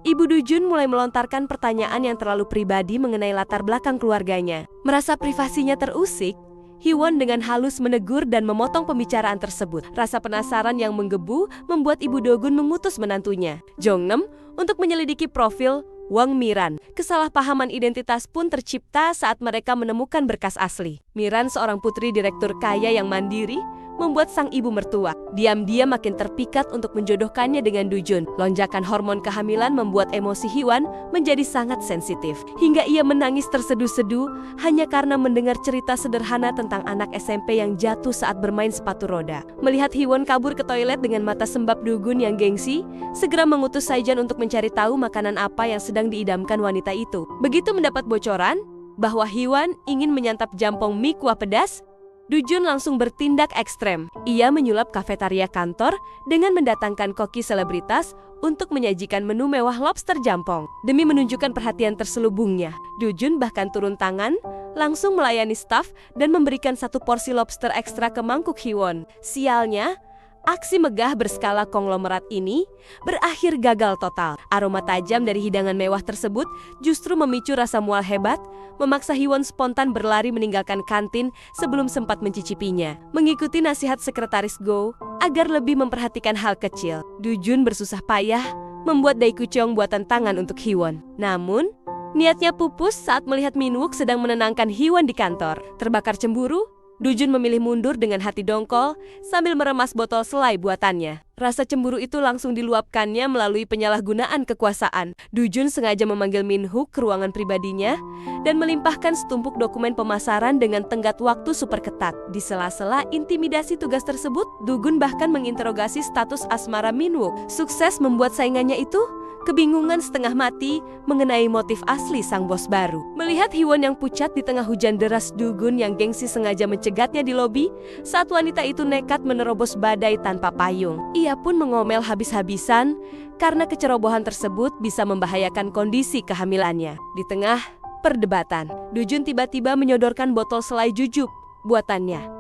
Ibu Dujun mulai melontarkan pertanyaan yang terlalu pribadi mengenai latar belakang keluarganya. Merasa privasinya terusik, Hiwon dengan halus menegur dan memotong pembicaraan tersebut. Rasa penasaran yang menggebu membuat Ibu Dogun mengutus menantunya, Jongnem, untuk menyelidiki profil Wang Miran. Kesalahpahaman identitas pun tercipta saat mereka menemukan berkas asli. Miran seorang putri direktur kaya yang mandiri, membuat sang ibu mertua diam-diam makin terpikat untuk menjodohkannya dengan Dujun. Lonjakan hormon kehamilan membuat emosi Hiwon menjadi sangat sensitif, hingga ia menangis terseduh-seduh hanya karena mendengar cerita sederhana tentang anak SMP yang jatuh saat bermain sepatu roda. Melihat Hiwon kabur ke toilet dengan mata sembab Dugun yang gengsi, segera mengutus Saijan untuk mencari tahu makanan apa yang sedang diidamkan wanita itu. Begitu mendapat bocoran bahwa Hiwon ingin menyantap jampong mie kuah pedas, Dujun langsung bertindak ekstrem. Ia menyulap kafetaria kantor dengan mendatangkan koki selebritas untuk menyajikan menu mewah lobster jampong. Demi menunjukkan perhatian terselubungnya, Dujun bahkan turun tangan, langsung melayani staf dan memberikan 1 porsi lobster ekstra ke mangkuk Hiwon. Sialnya, aksi megah berskala konglomerat ini berakhir gagal total. Aroma tajam dari hidangan mewah tersebut justru memicu rasa mual hebat, memaksa Hiwon spontan berlari meninggalkan kantin sebelum sempat mencicipinya. Mengikuti nasihat sekretaris Go agar lebih memperhatikan hal kecil, Dujun bersusah payah membuat daikucheong buatan tangan untuk Hiwon. Namun, niatnya pupus saat melihat Minwook sedang menenangkan Hiwon di kantor. Terbakar cemburu, Dujun memilih mundur dengan hati dongkol sambil meremas botol selai buatannya. Rasa cemburu itu langsung diluapkannya melalui penyalahgunaan kekuasaan. Dujun sengaja memanggil Minhook ke ruangan pribadinya dan melimpahkan setumpuk dokumen pemasaran dengan tenggat waktu super ketat. Di sela-sela intimidasi tugas tersebut, Dugun bahkan menginterogasi status asmara Minwook. Sukses membuat saingannya itu kebingungan setengah mati mengenai motif asli sang bos baru. Melihat Hiwon yang pucat di tengah hujan deras, Dugun yang gengsi sengaja mencegatnya di lobi saat wanita itu nekat menerobos badai tanpa payung. Ia pun mengomel habis-habisan karena kecerobohan tersebut bisa membahayakan kondisi kehamilannya. Di tengah perdebatan, Dujun tiba-tiba menyodorkan botol selai jujub buatannya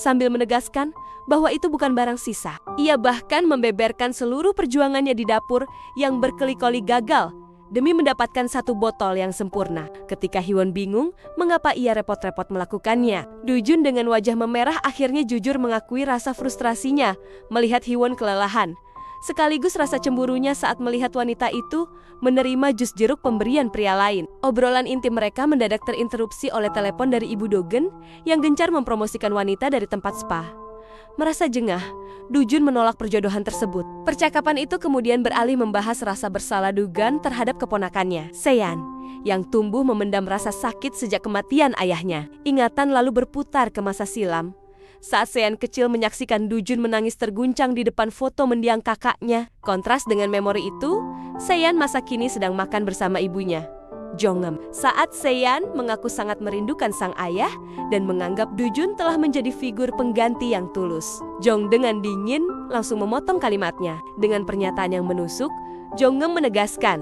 sambil menegaskan bahwa itu bukan barang sisa. Ia bahkan membeberkan seluruh perjuangannya di dapur yang berkali-kali gagal demi mendapatkan 1 botol yang sempurna. Ketika Hiwon bingung mengapa ia repot-repot melakukannya, Dujun dengan wajah memerah akhirnya jujur mengakui rasa frustrasinya melihat Hiwon kelelahan, sekaligus rasa cemburunya saat melihat wanita itu menerima jus jeruk pemberian pria lain. Obrolan intim mereka mendadak terinterupsi oleh telepon dari Ibu Dogen yang gencar mempromosikan wanita dari tempat spa. Merasa jengah, Dujun menolak perjodohan tersebut. Percakapan itu kemudian beralih membahas rasa bersalah Dugan terhadap keponakannya, Seyan, yang tumbuh memendam rasa sakit sejak kematian ayahnya. Ingatan lalu berputar ke masa silam saat Seyan kecil menyaksikan Dujun menangis terguncang di depan foto mendiang kakaknya. Kontras dengan memori itu, Seyan masa kini sedang makan bersama ibunya, Jongem. Saat Seyan mengaku sangat merindukan sang ayah dan menganggap Dujun telah menjadi figur pengganti yang tulus, Jong dengan dingin langsung memotong kalimatnya. Dengan pernyataan yang menusuk, Jongem menegaskan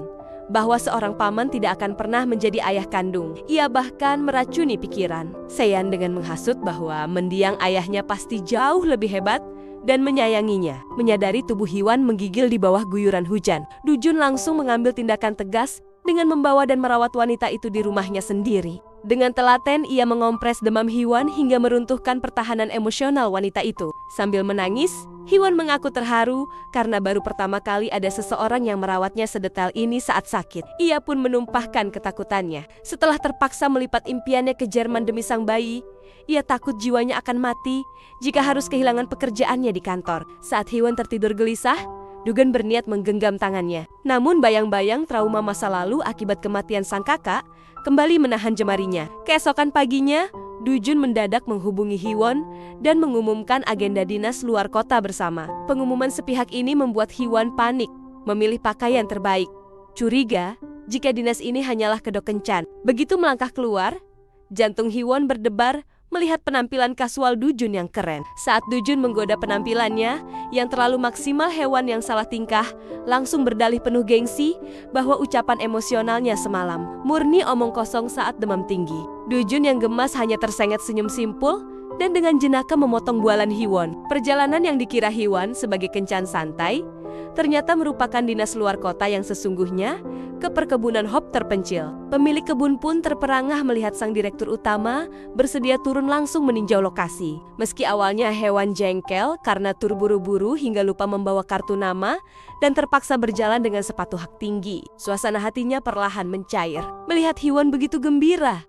bahwa seorang paman tidak akan pernah menjadi ayah kandung. Ia bahkan meracuni pikiran Seyan dengan menghasut bahwa mendiang ayahnya pasti jauh lebih hebat dan menyayanginya. Menyadari tubuh Hiwon menggigil di bawah guyuran hujan, Dujun langsung mengambil tindakan tegas dengan membawa dan merawat wanita itu di rumahnya sendiri. Dengan telaten, ia mengompres demam Hiwon hingga meruntuhkan pertahanan emosional wanita itu. Sambil menangis, Hiwon mengaku terharu karena baru pertama kali ada seseorang yang merawatnya sedetail ini saat sakit. Ia pun menumpahkan ketakutannya. Setelah terpaksa melipat impiannya ke Jerman demi sang bayi, ia takut jiwanya akan mati jika harus kehilangan pekerjaannya di kantor. Saat Hiwon tertidur gelisah, Dugan berniat menggenggam tangannya. Namun bayang-bayang trauma masa lalu akibat kematian sang kakak kembali menahan jemarinya. Keesokan paginya, Dujun mendadak menghubungi Hiwon dan mengumumkan agenda dinas luar kota bersama. Pengumuman sepihak ini membuat Hiwon panik, memilih pakaian terbaik. Curiga jika dinas ini hanyalah kedok kencan. Begitu melangkah keluar, jantung Hiwon berdebar melihat penampilan kasual Dujun yang keren. Saat Dujun menggoda penampilannya yang terlalu maksimal, hewan yang salah tingkah langsung berdalih penuh gengsi bahwa ucapan emosionalnya semalam murni omong kosong saat demam tinggi. Dujun yang gemas hanya tersengat senyum simpul dan dengan jenaka memotong bualan Hiwon. Perjalanan yang dikira Hiwon sebagai kencan santai ternyata merupakan dinas luar kota yang sesungguhnya ke perkebunan hop terpencil. Pemilik kebun pun terperangah melihat sang direktur utama bersedia turun langsung meninjau lokasi. Meski awalnya hewan jengkel karena tur buru-buru hingga lupa membawa kartu nama dan terpaksa berjalan dengan sepatu hak tinggi, suasana hatinya perlahan mencair. Melihat Hiwon begitu gembira,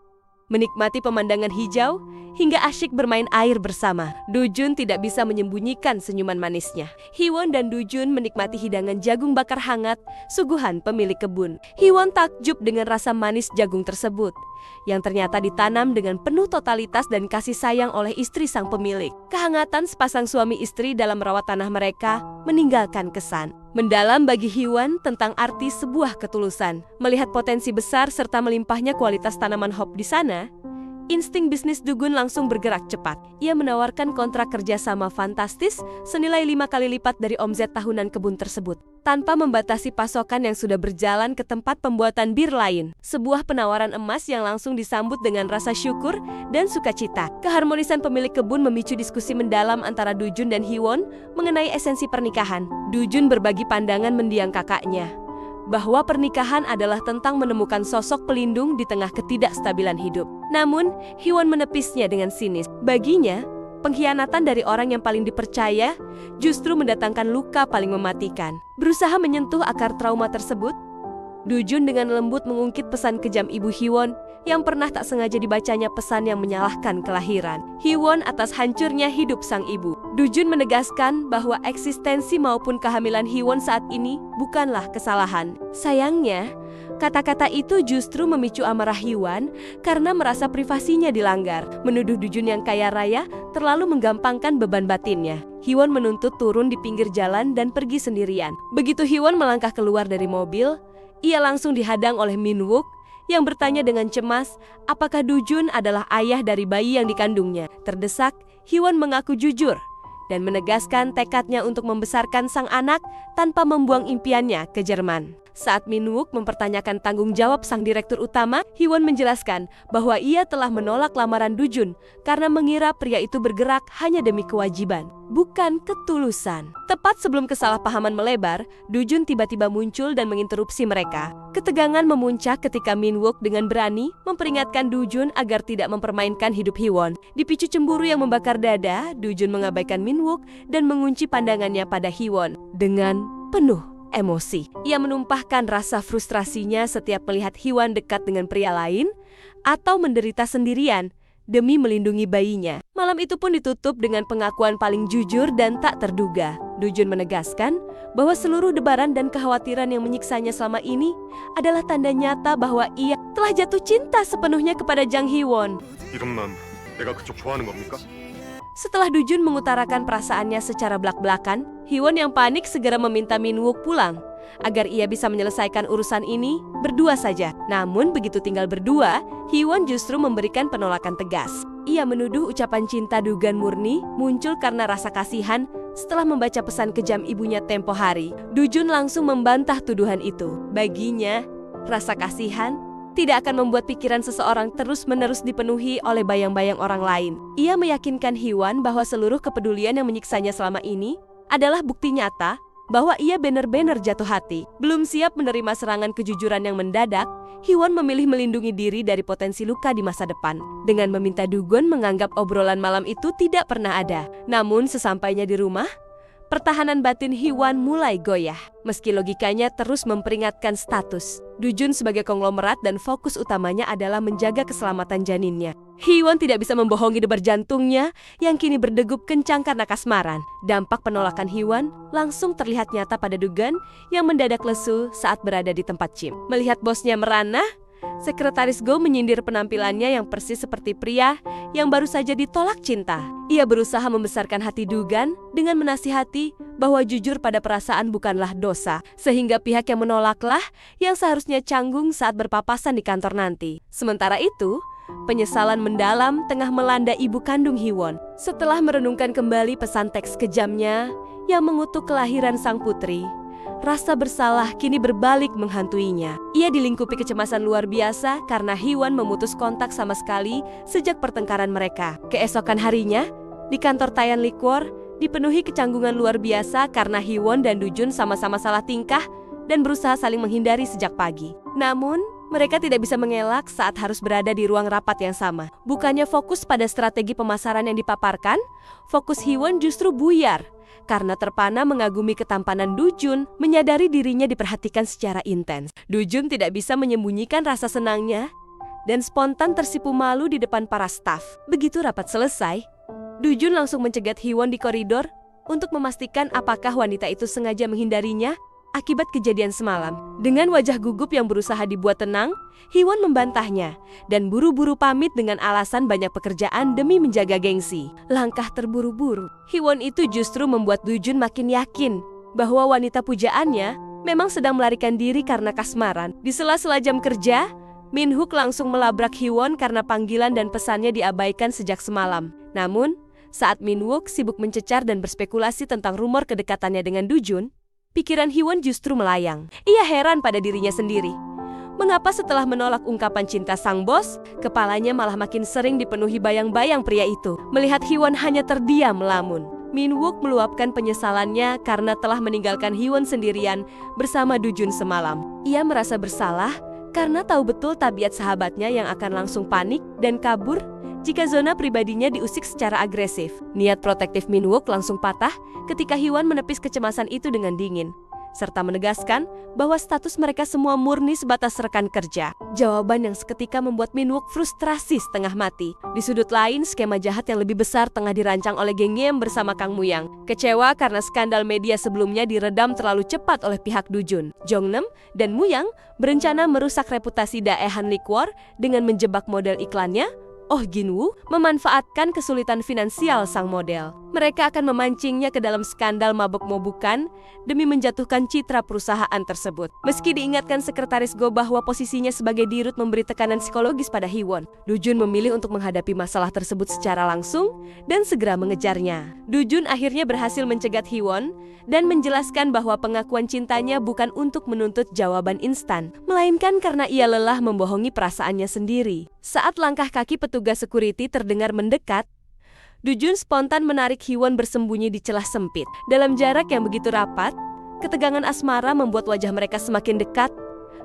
menikmati pemandangan hijau, hingga asyik bermain air bersama. Dujun tidak bisa menyembunyikan senyuman manisnya. Hiwon dan Dujun menikmati hidangan jagung bakar hangat, suguhan pemilik kebun. Hiwon takjub dengan rasa manis jagung tersebut, yang ternyata ditanam dengan penuh totalitas dan kasih sayang oleh istri sang pemilik. Kehangatan sepasang suami istri dalam merawat tanah mereka meninggalkan kesan mendalam bagi Hiwon tentang arti sebuah ketulusan. Melihat potensi besar serta melimpahnya kualitas tanaman hop di sana, insting bisnis Dugun langsung bergerak cepat. Ia menawarkan kontrak kerjasama fantastis senilai 5 kali lipat dari omzet tahunan kebun tersebut, tanpa membatasi pasokan yang sudah berjalan ke tempat pembuatan bir lain. Sebuah penawaran emas yang langsung disambut dengan rasa syukur dan sukacita. Keharmonisan pemilik kebun memicu diskusi mendalam antara Dujun dan Hiwon mengenai esensi pernikahan. Dujun berbagi pandangan mendiang kakaknya, bahwa pernikahan adalah tentang menemukan sosok pelindung di tengah ketidakstabilan hidup. Namun, Hiwon menepisnya dengan sinis. Baginya, pengkhianatan dari orang yang paling dipercaya justru mendatangkan luka paling mematikan. Berusaha menyentuh akar trauma tersebut, Dujun dengan lembut mengungkit pesan kejam ibu Hiwon yang pernah tak sengaja dibacanya pesan yang menyalahkan kelahiran Hiwon atas hancurnya hidup sang ibu. Dujun menegaskan bahwa eksistensi maupun kehamilan Hiwon saat ini bukanlah kesalahan. Sayangnya, kata-kata itu justru memicu amarah Hiwon karena merasa privasinya dilanggar. Menuduh Dujun yang kaya raya terlalu menggampangkan beban batinnya. Hiwon menuntut turun di pinggir jalan dan pergi sendirian. Begitu Hiwon melangkah keluar dari mobil, ia langsung dihadang oleh Minwook yang bertanya dengan cemas apakah Dujun adalah ayah dari bayi yang dikandungnya. Terdesak, Hiwon mengaku jujur dan menegaskan tekadnya untuk membesarkan sang anak tanpa membuang impiannya ke Jerman. Saat Minwook mempertanyakan tanggung jawab sang direktur utama, Hiwon menjelaskan bahwa ia telah menolak lamaran Dujun karena mengira pria itu bergerak hanya demi kewajiban, bukan ketulusan. Tepat sebelum kesalahpahaman melebar, Dujun tiba-tiba muncul dan menginterupsi mereka. Ketegangan memuncak ketika Minwook dengan berani memperingatkan Dujun agar tidak mempermainkan hidup Hiwon. Dipicu cemburu yang membakar dada, Dujun mengabaikan Minwook dan mengunci pandangannya pada Hiwon dengan penuh emosi. Ia menumpahkan rasa frustrasinya setiap melihat Hiwon dekat dengan pria lain atau menderita sendirian demi melindungi bayinya. Malam itu pun ditutup dengan pengakuan paling jujur dan tak terduga. Dujun menegaskan bahwa seluruh debaran dan kekhawatiran yang menyiksanya selama ini adalah tanda nyata bahwa ia telah jatuh cinta sepenuhnya kepada Jang Hiwon. 이런 마음 내가 그쪽 좋아하는 겁니까? Setelah Dujun mengutarakan perasaannya secara belak-belakan, Hiwon yang panik segera meminta Minwook pulang agar ia bisa menyelesaikan urusan ini berdua saja. Namun begitu tinggal berdua, Hiwon justru memberikan penolakan tegas. Ia menuduh ucapan cinta Dugan murni muncul karena rasa kasihan setelah membaca pesan kejam ibunya tempo hari. Dujun langsung membantah tuduhan itu. Baginya, rasa kasihan tidak akan membuat pikiran seseorang terus-menerus dipenuhi oleh bayang-bayang orang lain. Ia meyakinkan Hiwon bahwa seluruh kepedulian yang menyiksanya selama ini adalah bukti nyata bahwa ia benar-benar jatuh hati. Belum siap menerima serangan kejujuran yang mendadak, Hiwon memilih melindungi diri dari potensi luka di masa depan dengan meminta Dugun menganggap obrolan malam itu tidak pernah ada. Namun sesampainya di rumah, pertahanan batin Hiwon mulai goyah. Meski logikanya terus memperingatkan status Dujun sebagai konglomerat dan fokus utamanya adalah menjaga keselamatan janinnya, Hiwon tidak bisa membohongi debar jantungnya yang kini berdegup kencang karena kasmaran. Dampak penolakan Hiwon langsung terlihat nyata pada Dugan yang mendadak lesu saat berada di tempat gym. Melihat bosnya merana, Sekretaris Go menyindir penampilannya yang persis seperti pria yang baru saja ditolak cinta. Ia berusaha membesarkan hati Dugan dengan menasihati bahwa jujur pada perasaan bukanlah dosa, sehingga pihak yang menolaklah yang seharusnya canggung saat berpapasan di kantor nanti. Sementara itu, penyesalan mendalam tengah melanda ibu kandung Hiwon. Setelah merenungkan kembali pesan teks kejamnya yang mengutuk kelahiran sang putri, rasa bersalah kini berbalik menghantuinya. Ia dilingkupi kecemasan luar biasa karena Hiwon memutus kontak sama sekali sejak pertengkaran mereka. Keesokan harinya, di kantor Tayan Liquor, dipenuhi kecanggungan luar biasa karena Hiwon dan Dujun sama-sama salah tingkah dan berusaha saling menghindari sejak pagi. Namun, mereka tidak bisa mengelak saat harus berada di ruang rapat yang sama. Bukannya fokus pada strategi pemasaran yang dipaparkan, fokus Hiwon justru buyar karena terpana mengagumi ketampanan Dujun, menyadari dirinya diperhatikan secara intens. Dujun tidak bisa menyembunyikan rasa senangnya dan spontan tersipu malu di depan para staf. Begitu rapat selesai, Dujun langsung mencegat Hiwon di koridor untuk memastikan apakah wanita itu sengaja menghindarinya akibat kejadian semalam. Dengan wajah gugup yang berusaha dibuat tenang, Hiwon membantahnya dan buru-buru pamit dengan alasan banyak pekerjaan demi menjaga gengsi. Langkah terburu-buru Hiwon itu justru membuat Dujun makin yakin bahwa wanita pujaannya memang sedang melarikan diri karena kasmaran. Di sela-sela jam kerja, Min-hook langsung melabrak Hiwon karena panggilan dan pesannya diabaikan sejak semalam. Namun, saat Min-wook sibuk mencecar dan berspekulasi tentang rumor kedekatannya dengan Dujun, pikiran Hiwon justru melayang. Ia heran pada dirinya sendiri. Mengapa setelah menolak ungkapan cinta sang bos, kepalanya malah makin sering dipenuhi bayang-bayang pria itu. Melihat Hiwon hanya terdiam melamun, Min-wook meluapkan penyesalannya karena telah meninggalkan Hiwon sendirian bersama Dujun semalam. Ia merasa bersalah karena tahu betul tabiat sahabatnya yang akan langsung panik dan kabur jika zona pribadinya diusik secara agresif. Niat protektif Min-wook langsung patah ketika Hiwon menepis kecemasan itu dengan dingin, serta menegaskan bahwa status mereka semua murni sebatas rekan kerja. Jawaban yang seketika membuat Min-wook frustrasi setengah mati. Di sudut lain, skema jahat yang lebih besar tengah dirancang oleh Geng Yeom bersama Kang Muyang. Kecewa karena skandal media sebelumnya diredam terlalu cepat oleh pihak Dujun, Jongnem dan Muyang berencana merusak reputasi Daehan Liquor dengan menjebak model iklannya, Oh Jin-woo, memanfaatkan kesulitan finansial sang model. Mereka akan memancingnya ke dalam skandal mabuk-mabukan demi menjatuhkan citra perusahaan tersebut. Meski diingatkan sekretaris Go bahwa posisinya sebagai dirut memberi tekanan psikologis pada Hiwon, Dujun memilih untuk menghadapi masalah tersebut secara langsung dan segera mengejarnya. Dujun akhirnya berhasil mencegat Hiwon dan menjelaskan bahwa pengakuan cintanya bukan untuk menuntut jawaban instan, melainkan karena ia lelah membohongi perasaannya sendiri. Saat langkah kaki petugas security terdengar mendekat, Dujun spontan menarik Hiwon bersembunyi di celah sempit. Dalam jarak yang begitu rapat, ketegangan asmara membuat wajah mereka semakin dekat,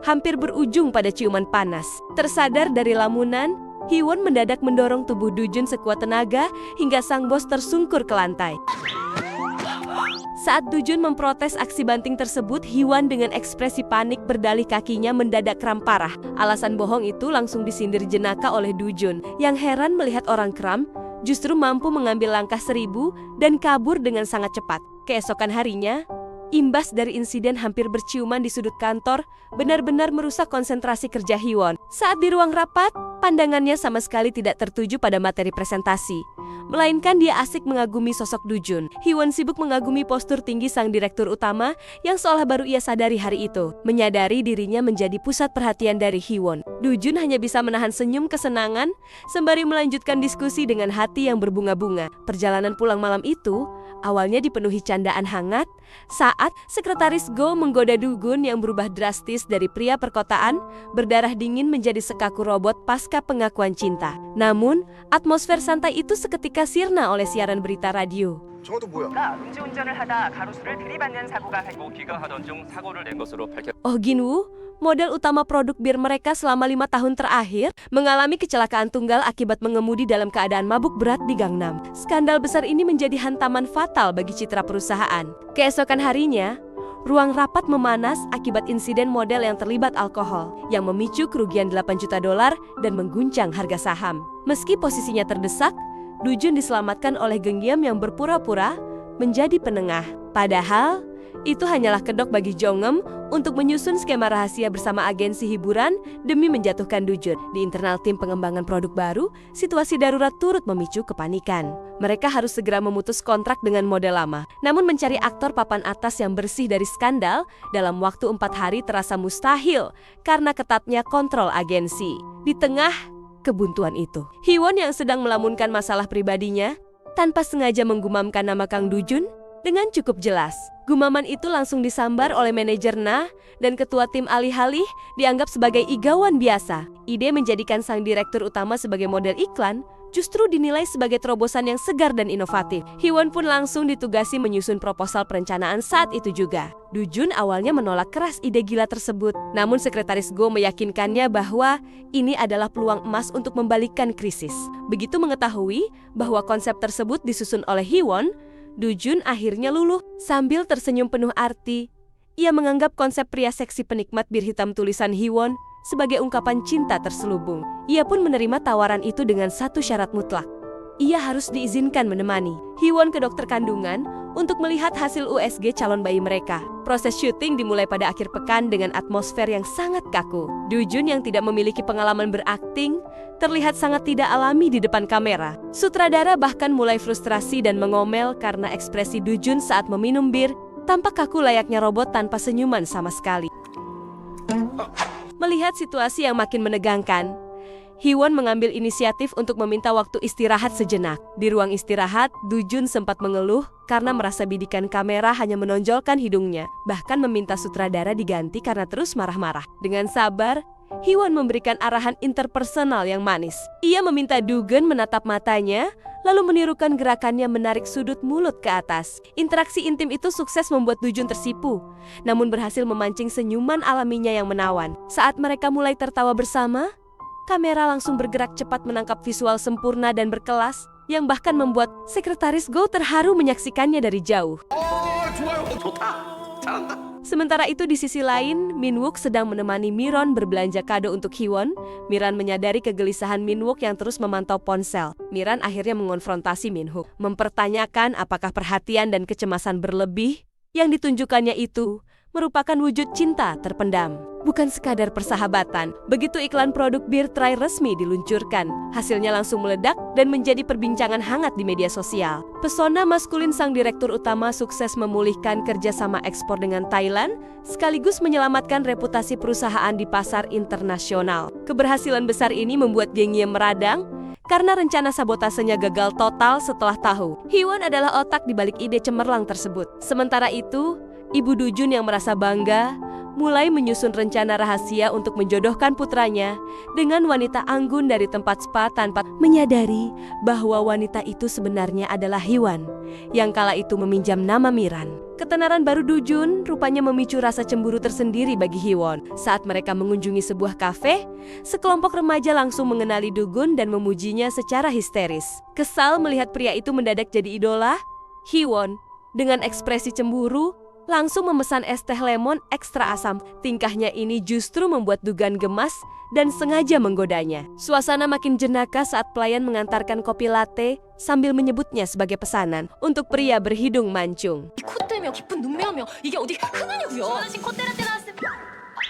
hampir berujung pada ciuman panas. Tersadar dari lamunan, Hiwon mendadak mendorong tubuh Dujun sekuat tenaga hingga sang bos tersungkur ke lantai. Saat Dujun memprotes aksi banting tersebut, Hiwon dengan ekspresi panik berdalih kakinya mendadak kram parah. Alasan bohong itu langsung disindir jenaka oleh Dujun, yang heran melihat orang kram justru mampu mengambil langkah 1000 dan kabur dengan sangat cepat. Keesokan harinya, imbas dari insiden hampir berciuman di sudut kantor benar-benar merusak konsentrasi kerja Hiwon. Saat di ruang rapat, pandangannya sama sekali tidak tertuju pada materi presentasi, melainkan dia asik mengagumi sosok Dujun. Hiwon sibuk mengagumi postur tinggi sang direktur utama yang seolah baru ia sadari hari itu. Menyadari dirinya menjadi pusat perhatian dari Hiwon, Dujun hanya bisa menahan senyum kesenangan sembari melanjutkan diskusi dengan hati yang berbunga-bunga. Perjalanan pulang malam itu awalnya dipenuhi candaan hangat saat sekretaris Go menggoda Dugun yang berubah drastis dari pria perkotaan berdarah dingin menjadi sekaku robot pasca pengakuan cinta. Namun, atmosfer santai itu seketika sirna oleh siaran berita radio. 저것도 뭐야? 음주운전을 하다 가로수를 들이받는 사고가 귀가하던 중 사고를 낸 것으로 밝혔. Oh Jin-woo, model utama produk bir mereka selama 5 tahun terakhir, mengalami kecelakaan tunggal akibat mengemudi dalam keadaan mabuk berat di Gangnam. Skandal besar ini menjadi hantaman fatal bagi citra perusahaan. Keesokan harinya, ruang rapat memanas akibat insiden model yang terlibat alkohol, yang memicu kerugian $8 juta dan mengguncang harga saham. Meski posisinya terdesak, Dujun diselamatkan oleh Geng Yeom yang berpura-pura menjadi penengah. Padahal, Itu hanyalah kedok bagi Jongem untuk menyusun skema rahasia bersama agensi hiburan demi menjatuhkan Dujun. Di internal tim pengembangan produk baru, situasi darurat turut memicu kepanikan. Mereka harus segera memutus kontrak dengan model lama. Namun mencari aktor papan atas yang bersih dari skandal dalam waktu 4 hari terasa mustahil karena ketatnya kontrol agensi. Di tengah kebuntuan itu, Hiwon yang sedang melamunkan masalah pribadinya tanpa sengaja menggumamkan nama Kang Dujun dengan cukup jelas. Gumaman itu langsung disambar oleh manajer Na dan ketua tim alih-alih dianggap sebagai igawan biasa. Ide menjadikan sang direktur utama sebagai model iklan justru dinilai sebagai terobosan yang segar dan inovatif. Hiwon pun langsung ditugasi menyusun proposal perencanaan saat itu juga. Dujun awalnya menolak keras ide gila tersebut. Namun sekretaris Go meyakinkannya bahwa ini adalah peluang emas untuk membalikkan krisis. Begitu mengetahui bahwa konsep tersebut disusun oleh Hiwon, Dujun akhirnya luluh. Sambil tersenyum penuh arti, ia menganggap konsep pria seksi penikmat bir hitam tulisan Hiwon sebagai ungkapan cinta terselubung. Ia pun menerima tawaran itu dengan satu syarat mutlak. Ia harus diizinkan menemani Hiwon ke dokter kandungan untuk melihat hasil USG calon bayi mereka. Proses syuting dimulai pada akhir pekan dengan atmosfer yang sangat kaku. Dujun yang tidak memiliki pengalaman berakting terlihat sangat tidak alami di depan kamera. Sutradara bahkan mulai frustrasi dan mengomel karena ekspresi Dujun saat meminum bir tampak kaku layaknya robot tanpa senyuman sama sekali. Melihat situasi yang makin menegangkan, Hiwon mengambil inisiatif untuk meminta waktu istirahat sejenak. Di ruang istirahat, Dujun sempat mengeluh karena merasa bidikan kamera hanya menonjolkan hidungnya, bahkan meminta sutradara diganti karena terus marah-marah. Dengan sabar, Hiwon memberikan arahan interpersonal yang manis. Ia meminta Dugen menatap matanya, lalu menirukan gerakannya menarik sudut mulut ke atas. Interaksi intim itu sukses membuat Dujun tersipu, namun berhasil memancing senyuman alaminya yang menawan. Saat mereka mulai tertawa bersama, kamera langsung bergerak cepat menangkap visual sempurna dan berkelas, yang bahkan membuat sekretaris Go terharu menyaksikannya dari jauh. Sementara itu di sisi lain, Minwook sedang menemani Miron berbelanja kado untuk Hiwon. Miran menyadari kegelisahan Minwook yang terus memantau ponsel. Miran akhirnya mengonfrontasi Minwook, mempertanyakan apakah perhatian dan kecemasan berlebih yang ditunjukkannya itu merupakan wujud cinta terpendam, bukan sekadar persahabatan. Begitu iklan produk bir Try resmi diluncurkan, hasilnya langsung meledak dan menjadi perbincangan hangat di media sosial. Pesona maskulin sang direktur utama sukses memulihkan kerjasama ekspor dengan Thailand, sekaligus menyelamatkan reputasi perusahaan di pasar internasional. Keberhasilan besar ini membuat gengnya meradang, karena rencana sabotasenya gagal total setelah tahu Hiwon adalah otak di balik ide cemerlang tersebut. Sementara itu, Ibu Dujun yang merasa bangga mulai menyusun rencana rahasia untuk menjodohkan putranya dengan wanita anggun dari tempat spa tanpa menyadari bahwa wanita itu sebenarnya adalah Hiwon yang kala itu meminjam nama Miran. Ketenaran baru Dujun rupanya memicu rasa cemburu tersendiri bagi Hiwon. Saat mereka mengunjungi sebuah kafe, sekelompok remaja langsung mengenali Dugun dan memujinya secara histeris. Kesal melihat pria itu mendadak jadi idola, Hiwon dengan ekspresi cemburu langsung memesan es teh lemon ekstra asam. Tingkahnya ini justru membuat Dugan gemas dan sengaja menggodanya. Suasana makin jenaka saat pelayan mengantarkan kopi latte sambil menyebutnya sebagai pesanan untuk pria berhidung mancung.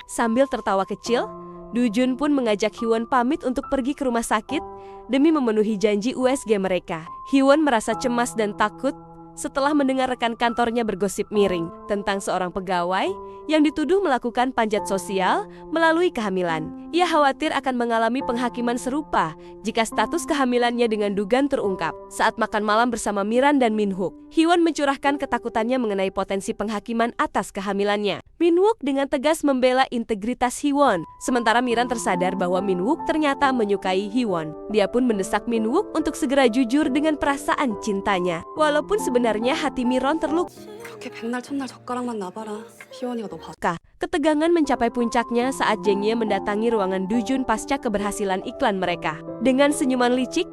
Sambil tertawa kecil, Dujun pun mengajak Hiwon pamit untuk pergi ke rumah sakit demi memenuhi janji USG mereka. Hiwon merasa cemas dan takut setelah mendengar rekan kantornya bergosip miring tentang seorang pegawai yang dituduh melakukan panjat sosial melalui kehamilan. Ia khawatir akan mengalami penghakiman serupa jika status kehamilannya dengan Dugan terungkap. Saat makan malam bersama Miran dan Minwook, Hiwon mencurahkan ketakutannya mengenai potensi penghakiman atas kehamilannya. Minwook dengan tegas membela integritas Hiwon, sementara Miran tersadar bahwa Minwook ternyata menyukai Hiwon. Dia pun mendesak Minwook untuk segera jujur dengan perasaan cintanya. Walaupun sebenarnya hati Miron terluka. Ketegangan mencapai puncaknya saat Jengye mendatangi ruangan Dujun pasca keberhasilan iklan mereka. Dengan senyuman licik,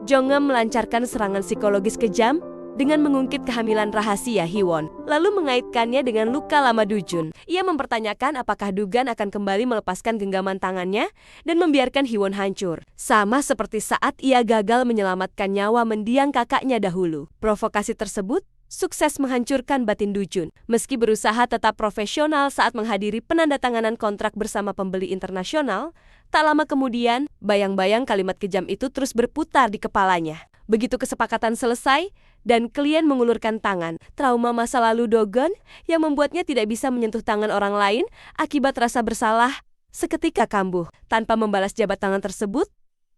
Jongem melancarkan serangan psikologis kejam dengan mengungkit kehamilan rahasia Hiwon, lalu mengaitkannya dengan luka lama Dujun. Ia mempertanyakan apakah Dugan akan kembali melepaskan genggaman tangannya dan membiarkan Hiwon hancur, sama seperti saat ia gagal menyelamatkan nyawa mendiang kakaknya dahulu. Provokasi tersebut sukses menghancurkan batin Dujun. Meski berusaha tetap profesional saat menghadiri penandatanganan kontrak bersama pembeli internasional, tak lama kemudian, bayang-bayang kalimat kejam itu terus berputar di kepalanya. Begitu kesepakatan selesai, dan klien mengulurkan tangan, trauma masa lalu Dogon yang membuatnya tidak bisa menyentuh tangan orang lain akibat rasa bersalah seketika kambuh. Tanpa membalas jabat tangan tersebut,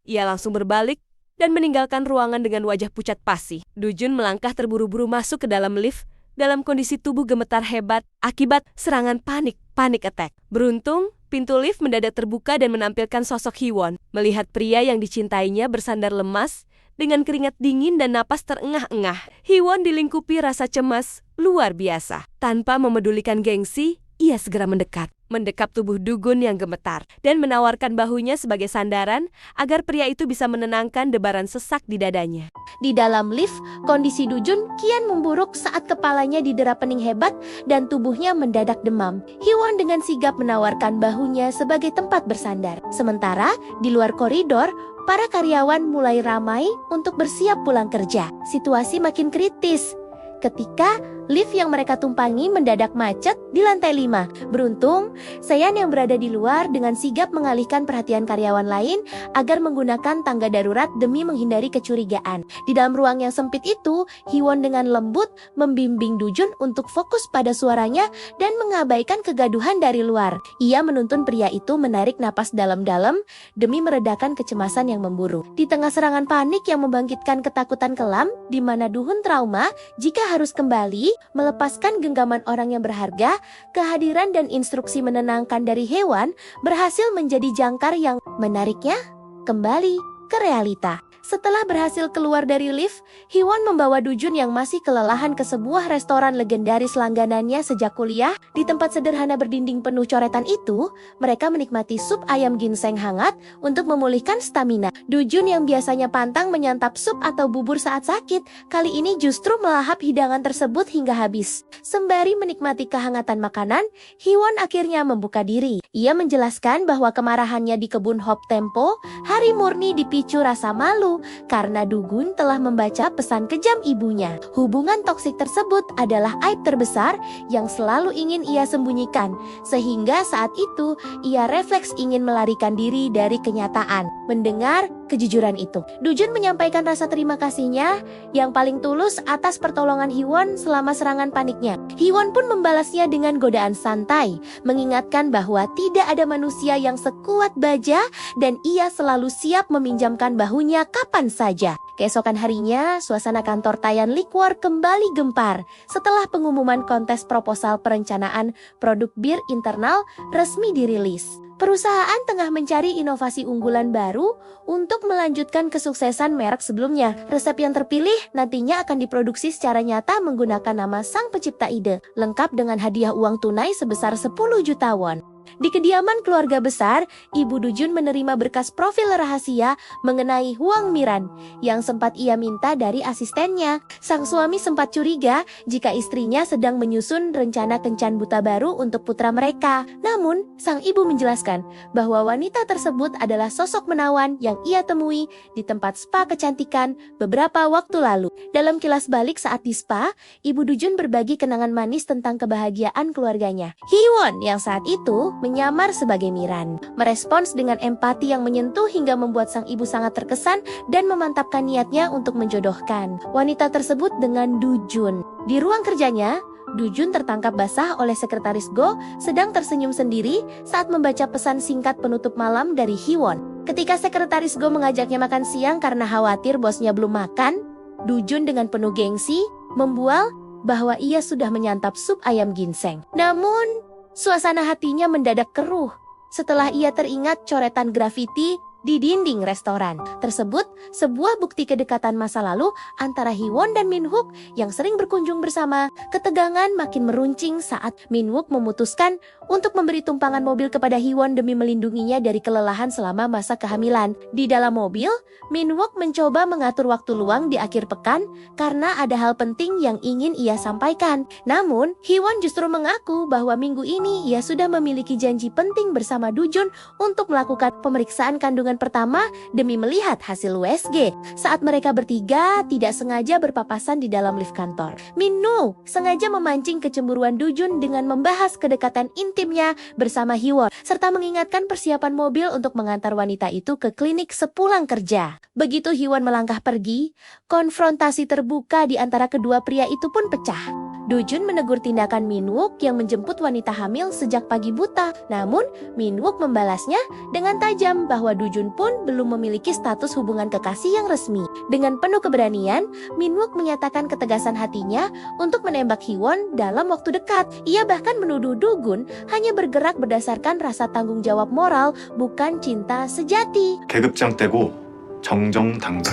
ia langsung berbalik dan meninggalkan ruangan dengan wajah pucat pasi. Dujun melangkah terburu-buru masuk ke dalam lift dalam kondisi tubuh gemetar hebat akibat serangan panic attack. Beruntung, pintu lift mendadak terbuka dan menampilkan sosok Hiwon. Melihat pria yang dicintainya bersandar lemas dengan keringat dingin dan napas terengah-engah, Hiwon dilingkupi rasa cemas luar biasa. Tanpa memedulikan gengsi, ia segera mendekap tubuh Dugun yang gemetar dan menawarkan bahunya sebagai sandaran agar pria itu bisa menenangkan debaran sesak di dadanya. Di dalam lift, kondisi Dujun kian memburuk saat kepalanya didera pening hebat dan tubuhnya mendadak demam. Hiwon dengan sigap menawarkan bahunya sebagai tempat bersandar. Sementara di luar koridor, para karyawan mulai ramai untuk bersiap pulang kerja. Situasi makin kritis ketika lift yang mereka tumpangi mendadak macet di lantai 5. Beruntung, Sean yang berada di luar dengan sigap mengalihkan perhatian karyawan lain agar menggunakan tangga darurat demi menghindari kecurigaan. Di dalam ruang yang sempit itu, Hiwon dengan lembut membimbing Dujun untuk fokus pada suaranya dan mengabaikan kegaduhan dari luar. Ia menuntun pria itu menarik napas dalam-dalam demi meredakan kecemasan yang memburu. Di tengah serangan panik yang membangkitkan ketakutan kelam, di mana Duhun trauma jika harus kembali melepaskan genggaman orang yang berharga, kehadiran dan instruksi menenangkan dari hewan berhasil menjadi jangkar yang menariknya kembali ke realita. Setelah berhasil keluar dari lift, Hiwon membawa Dujun yang masih kelelahan ke sebuah restoran legendaris langganannya sejak kuliah. Di tempat sederhana berdinding penuh coretan itu, mereka menikmati sup ayam ginseng hangat untuk memulihkan stamina. Dujun yang biasanya pantang menyantap sup atau bubur saat sakit, kali ini justru melahap hidangan tersebut hingga habis. Sembari menikmati kehangatan makanan, Hiwon akhirnya membuka diri. Ia menjelaskan bahwa kemarahannya di kebun Hop Tempo hari murni dipicu rasa malu karena Dugun telah membaca pesan kejam ibunya. Hubungan toksik tersebut adalah aib terbesar yang selalu ingin ia sembunyikan, sehingga saat itu ia refleks ingin melarikan diri dari kenyataan. Mendengar kejujuran itu, Dujun menyampaikan rasa terima kasihnya yang paling tulus atas pertolongan Hiwon selama serangan paniknya. Hiwon pun membalasnya dengan godaan santai, mengingatkan bahwa tidak ada manusia yang sekuat baja dan ia selalu siap meminjamkan bahunya kapan saja. Keesokan harinya, suasana kantor Tayan Liquor kembali gempar setelah pengumuman kontes proposal perencanaan produk bir internal resmi dirilis. Perusahaan tengah mencari inovasi unggulan baru untuk melanjutkan kesuksesan merek sebelumnya. Resep yang terpilih nantinya akan diproduksi secara nyata menggunakan nama sang pencipta ide, lengkap dengan hadiah uang tunai sebesar 10 juta won. Di kediaman keluarga besar, Ibu Dujun menerima berkas profil rahasia mengenai Huang Miran yang sempat ia minta dari asistennya. Sang suami sempat curiga jika istrinya sedang menyusun rencana kencan buta baru untuk putra mereka. Namun, sang ibu menjelaskan bahwa wanita tersebut adalah sosok menawan yang ia temui di tempat spa kecantikan beberapa waktu lalu. Dalam kilas balik saat di spa, Ibu Dujun berbagi kenangan manis tentang kebahagiaan keluarganya. Hiwon yang saat itu menyamar sebagai Miran merespons dengan empati yang menyentuh hingga membuat sang ibu sangat terkesan dan memantapkan niatnya untuk menjodohkan wanita tersebut dengan Dujun. Di ruang kerjanya, Dujun tertangkap basah oleh sekretaris Go sedang tersenyum sendiri saat membaca pesan singkat penutup malam dari Hiwon. Ketika sekretaris Go mengajaknya makan siang karena khawatir bosnya belum makan, Dujun dengan penuh gengsi membual bahwa ia sudah menyantap sup ayam ginseng. Namun, suasana hatinya mendadak keruh setelah ia teringat coretan grafiti di dinding restoran tersebut, sebuah bukti kedekatan masa lalu antara Hiwon dan Minhook yang sering berkunjung bersama. Ketegangan makin meruncing saat Minhook memutuskan untuk memberi tumpangan mobil kepada Hiwon demi melindunginya dari kelelahan selama masa kehamilan. Di dalam mobil, Minhook mencoba mengatur waktu luang di akhir pekan karena ada hal penting yang ingin ia sampaikan. Namun, Hiwon justru mengaku bahwa minggu ini ia sudah memiliki janji penting bersama Dujun untuk melakukan pemeriksaan kandungan kunjungan pertama demi melihat hasil USG. Saat mereka bertiga tidak sengaja berpapasan di dalam lift kantor. Min-woo sengaja memancing kecemburuan Dujun dengan membahas kedekatan intimnya bersama Hee-won, serta mengingatkan persiapan mobil untuk mengantar wanita itu ke klinik sepulang kerja. Begitu Hee-won melangkah pergi, konfrontasi terbuka di antara kedua pria itu pun pecah. Dujun menegur tindakan Min-wook yang menjemput wanita hamil sejak pagi buta. Namun, Min-wook membalasnya dengan tajam bahwa Dujun pun belum memiliki status hubungan kekasih yang resmi. Dengan penuh keberanian, Min-wook menyatakan ketegasan hatinya untuk menembak Hee-won dalam waktu dekat. Ia bahkan menuduh Dugun hanya bergerak berdasarkan rasa tanggung jawab moral, bukan cinta sejati. 계급장 떼고 정정당당.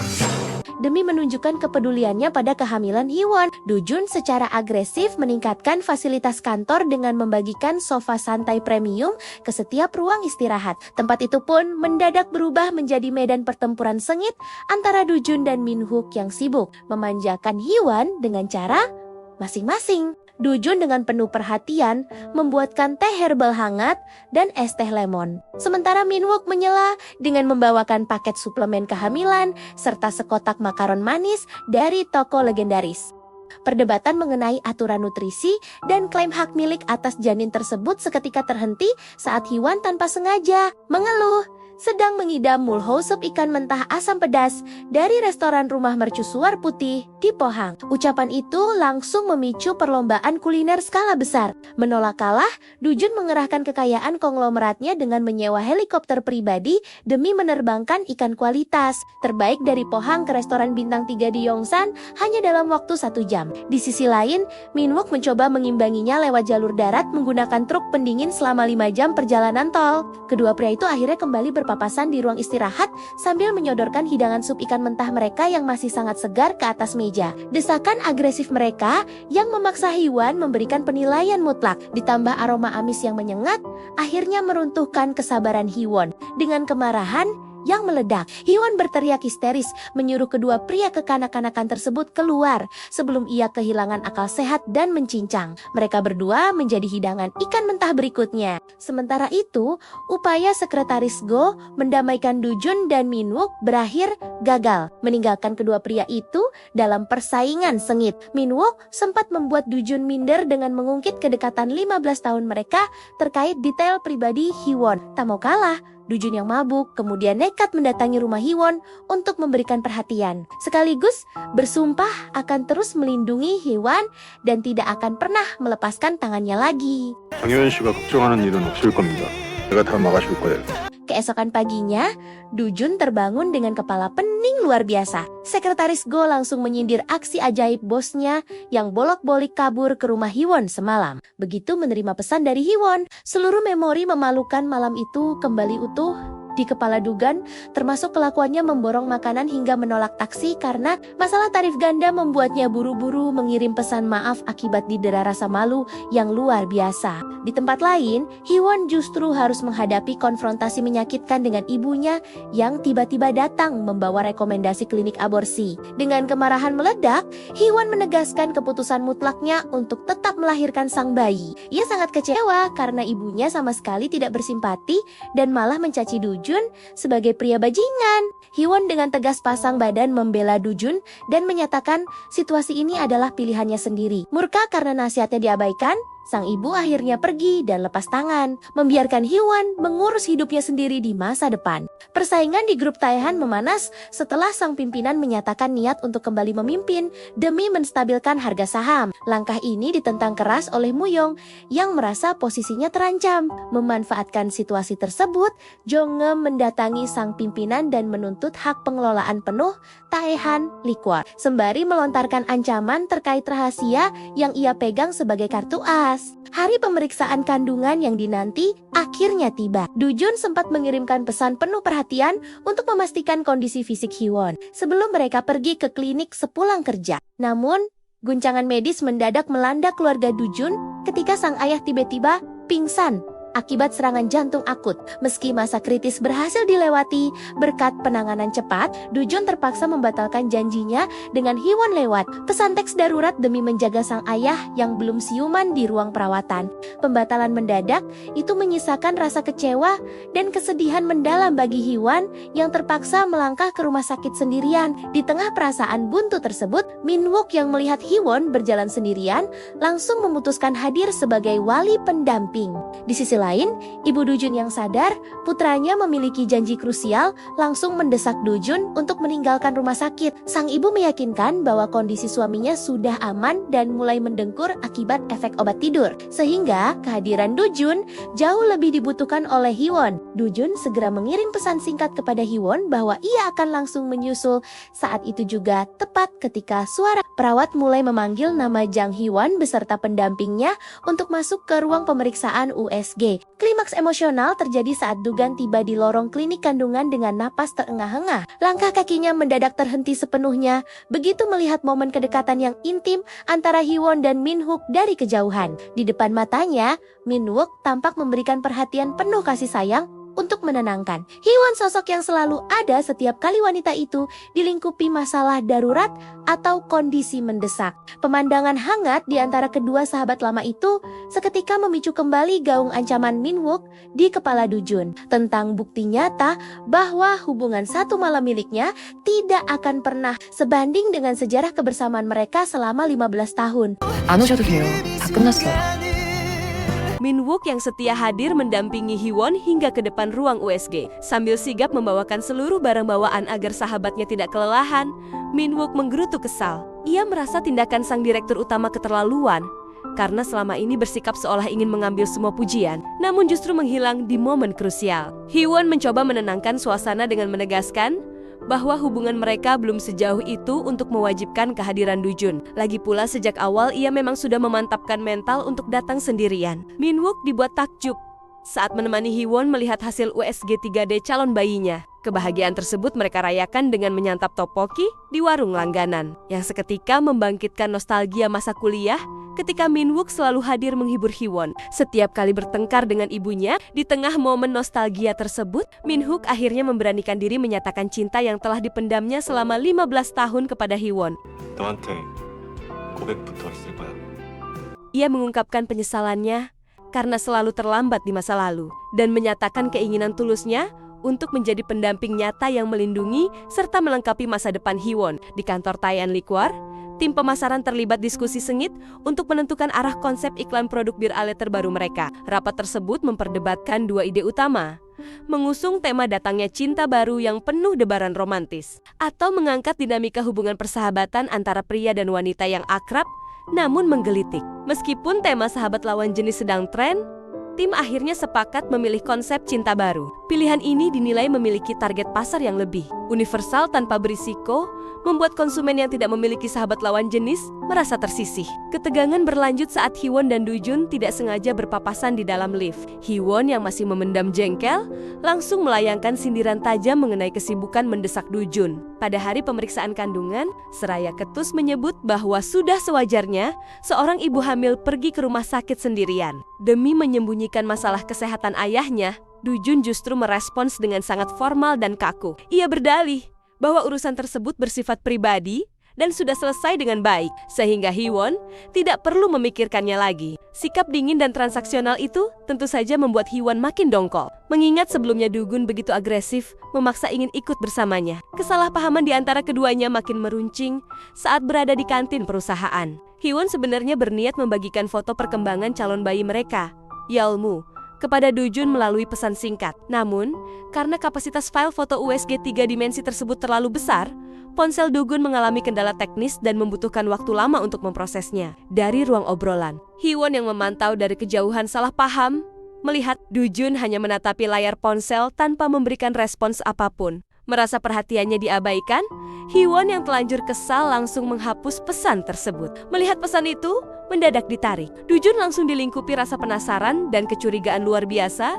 Demi menunjukkan kepeduliannya pada kehamilan Hee-won, Dujun secara agresif meningkatkan fasilitas kantor dengan membagikan sofa santai premium ke setiap ruang istirahat. Tempat itu pun mendadak berubah menjadi medan pertempuran sengit antara Dujun dan Min-wook yang sibuk memanjakan Hee-won dengan cara masing-masing. Dujun dengan penuh perhatian membuatkan teh herbal hangat dan es teh lemon. Sementara Min-wook menyela dengan membawakan paket suplemen kehamilan serta sekotak makaron manis dari toko legendaris. Perdebatan mengenai aturan nutrisi dan klaim hak milik atas janin tersebut seketika terhenti saat Hee-won tanpa sengaja mengeluh sedang mengidam mulho sup ikan mentah asam pedas dari restoran rumah mercusuar putih di Pohang. Ucapan itu langsung memicu perlombaan kuliner skala besar. Menolak kalah, Dujun mengerahkan kekayaan konglomeratnya dengan menyewa helikopter pribadi demi menerbangkan ikan kualitas terbaik dari Pohang ke restoran bintang 3 di Yongsan hanya dalam waktu 1 jam. Di sisi lain, Min-wook mencoba mengimbanginya lewat jalur darat menggunakan truk pendingin selama 5 jam perjalanan tol. Kedua pria itu akhirnya kembali berpapasan di ruang istirahat sambil menyodorkan hidangan sup ikan mentah mereka yang masih sangat segar ke atas meja. Desakan agresif mereka yang memaksa Hee-won memberikan penilaian mutlak, ditambah aroma amis yang menyengat, akhirnya meruntuhkan kesabaran Hee-won. Dengan kemarahan yang meledak, Hee-won berteriak histeris menyuruh kedua pria kekanak-kanakan tersebut keluar sebelum ia kehilangan akal sehat dan mencincang. Mereka berdua menjadi hidangan ikan mentah berikutnya. Sementara itu, upaya sekretaris Go mendamaikan Dujun dan Min-wook berakhir gagal, meninggalkan kedua pria itu dalam persaingan sengit. Min-wook sempat membuat Dujun minder dengan mengungkit kedekatan 15 tahun mereka terkait detail pribadi Hee-won. Tak mau kalah, Dujun yang mabuk kemudian nekat mendatangi rumah Hee-won untuk memberikan perhatian. Sekaligus bersumpah akan terus melindungi Hee-won dan tidak akan pernah melepaskan tangannya lagi. 장효연 씨가 걱정하는 일은 없을 겁니다. 제가 다 막아줄 거예요. Keesokan paginya, Dujun terbangun dengan kepala pening luar biasa. Sekretaris Go langsung menyindir aksi ajaib bosnya yang bolak-balik kabur ke rumah Hee-won semalam. Begitu menerima pesan dari Hee-won, seluruh memori memalukan malam itu kembali utuh di kepala Dugan, termasuk kelakuannya memborong makanan hingga menolak taksi karena masalah tarif ganda membuatnya buru-buru mengirim pesan maaf akibat didera rasa malu yang luar biasa. Di tempat lain, Hee-won justru harus menghadapi konfrontasi menyakitkan dengan ibunya yang tiba-tiba datang membawa rekomendasi klinik aborsi. Dengan kemarahan meledak, Hee-won menegaskan keputusan mutlaknya untuk tetap melahirkan sang bayi. Ia sangat kecewa karena ibunya sama sekali tidak bersimpati dan malah mencaci Dujun sebagai pria bajingan. Hee-won dengan tegas pasang badan membela Dujun dan menyatakan situasi ini adalah pilihannya sendiri. Murka karena nasihatnya diabaikan, sang ibu akhirnya pergi dan lepas tangan, membiarkan Hee-won mengurus hidupnya sendiri di masa depan. Persaingan di grup Taehan memanas setelah sang pimpinan menyatakan niat untuk kembali memimpin demi menstabilkan harga saham. Langkah ini ditentang keras oleh Muyong yang merasa posisinya terancam. Memanfaatkan situasi tersebut, Jongem mendatangi sang pimpinan dan menuntut hak pengelolaan penuh Taehan Liquor, sembari melontarkan ancaman terkait rahasia yang ia pegang sebagai kartu as. Hari pemeriksaan kandungan yang dinanti akhirnya tiba. Dujun sempat mengirimkan pesan penuh perhatian untuk memastikan kondisi fisik Hee-won sebelum mereka pergi ke klinik sepulang kerja. Namun, guncangan medis mendadak melanda keluarga Dujun ketika sang ayah tiba-tiba pingsan akibat serangan jantung akut. Meski masa kritis berhasil dilewati berkat penanganan cepat, Dujun terpaksa membatalkan janjinya dengan Hiwon lewat pesan teks darurat demi menjaga sang ayah yang belum siuman di ruang perawatan. Pembatalan mendadak itu menyisakan rasa kecewa dan kesedihan mendalam bagi Hiwon yang terpaksa melangkah ke rumah sakit sendirian. Di tengah perasaan buntu tersebut, Minwook yang melihat Hiwon berjalan sendirian langsung memutuskan hadir sebagai wali pendamping. Di sisi lain, Ibu Dujun yang sadar putranya memiliki janji krusial langsung mendesak Dujun untuk meninggalkan rumah sakit. Sang ibu meyakinkan bahwa kondisi suaminya sudah aman dan mulai mendengkur akibat efek obat tidur, sehingga kehadiran Dujun jauh lebih dibutuhkan oleh Hiwon. Dujun segera mengirim pesan singkat kepada Hiwon bahwa ia akan langsung menyusul. Saat itu juga tepat ketika suara perawat mulai memanggil nama Jang Hiwon beserta pendampingnya untuk masuk ke ruang pemeriksaan USG. Klimaks emosional terjadi saat Dugan tiba di lorong klinik kandungan dengan napas terengah-engah. Langkah kakinya mendadak terhenti sepenuhnya begitu melihat momen kedekatan yang intim antara Hiwon dan Minwook dari kejauhan. Di depan matanya, Minwook tampak memberikan perhatian penuh kasih sayang untuk menenangkan. Hiwon sosok yang selalu ada setiap kali wanita itu dilingkupi masalah darurat atau kondisi mendesak. Pemandangan hangat di antara kedua sahabat lama itu seketika memicu kembali gaung ancaman Minwook di kepala Dujun tentang bukti nyata bahwa hubungan satu malam miliknya tidak akan pernah sebanding dengan sejarah kebersamaan mereka selama 15 tahun. 안 오셔도 돼요. 다 끝났어요. Minwook yang setia hadir mendampingi Hiwon hingga ke depan ruang USG. Sambil sigap membawakan seluruh barang bawaan agar sahabatnya tidak kelelahan, Minwook menggerutu kesal. Ia merasa tindakan sang direktur utama keterlaluan, karena selama ini bersikap seolah ingin mengambil semua pujian, namun justru menghilang di momen krusial. Hiwon mencoba menenangkan suasana dengan menegaskan bahwa hubungan mereka belum sejauh itu untuk mewajibkan kehadiran Dujun. Lagi pula sejak awal ia memang sudah memantapkan mental untuk datang sendirian. Minwook dibuat takjub saat menemani Hiwon melihat hasil USG 3D calon bayinya. Kebahagiaan tersebut mereka rayakan dengan menyantap tteokbokki di warung langganan, yang seketika membangkitkan nostalgia masa kuliah ketika Minwook selalu hadir menghibur Hiwon. Setiap kali bertengkar dengan ibunya, di tengah momen nostalgia tersebut, Minwook akhirnya memberanikan diri menyatakan cinta yang telah dipendamnya selama 15 tahun kepada Hiwon. 너한테 고백부터 했을 거야. Ia mengungkapkan penyesalannya karena selalu terlambat di masa lalu dan menyatakan keinginan tulusnya untuk menjadi pendamping nyata yang melindungi serta melengkapi masa depan Hiwon. Di kantor Taean Liquor, tim pemasaran terlibat diskusi sengit untuk menentukan arah konsep iklan produk bir ale terbaru mereka. Rapat tersebut memperdebatkan dua ide utama, mengusung tema datangnya cinta baru yang penuh debaran romantis, atau mengangkat dinamika hubungan persahabatan antara pria dan wanita yang akrab namun menggelitik. Meskipun tema sahabat lawan jenis sedang tren, tim akhirnya sepakat memilih konsep cinta baru. Pilihan ini dinilai memiliki target pasar yang lebih universal tanpa berisiko, membuat konsumen yang tidak memiliki sahabat lawan jenis merasa tersisih. Ketegangan berlanjut saat Hiwon dan Dujun tidak sengaja berpapasan di dalam lift. Hiwon yang masih memendam jengkel langsung melayangkan sindiran tajam mengenai kesibukan mendesak Dujun. Pada hari pemeriksaan kandungan, Seraya Ketus menyebut bahwa sudah sewajarnya seorang ibu hamil pergi ke rumah sakit sendirian. Demi menyembunyikan masalah kesehatan ayahnya, Dujun justru merespons dengan sangat formal dan kaku. Ia berdalih bahwa urusan tersebut bersifat pribadi dan sudah selesai dengan baik, sehingga Hiwon tidak perlu memikirkannya lagi. Sikap dingin dan transaksional itu tentu saja membuat Hiwon makin dongkol, mengingat sebelumnya Dugun begitu agresif memaksa ingin ikut bersamanya. Kesalahpahaman di antara keduanya makin meruncing saat berada di kantin perusahaan. Hiwon sebenarnya berniat membagikan foto perkembangan calon bayi mereka, Yeolmu, kepada Dujun melalui pesan singkat. Namun, karena kapasitas file foto USG 3 dimensi tersebut terlalu besar, ponsel Dugun mengalami kendala teknis dan membutuhkan waktu lama untuk memprosesnya. Dari ruang obrolan, Hiwon yang memantau dari kejauhan salah paham, melihat Dujun hanya menatapi layar ponsel tanpa memberikan respons apapun. Merasa perhatiannya diabaikan, Hiwon yang telanjur kesal langsung menghapus pesan tersebut. Melihat pesan itu, mendadak ditarik. Dujun langsung dilingkupi rasa penasaran dan kecurigaan luar biasa,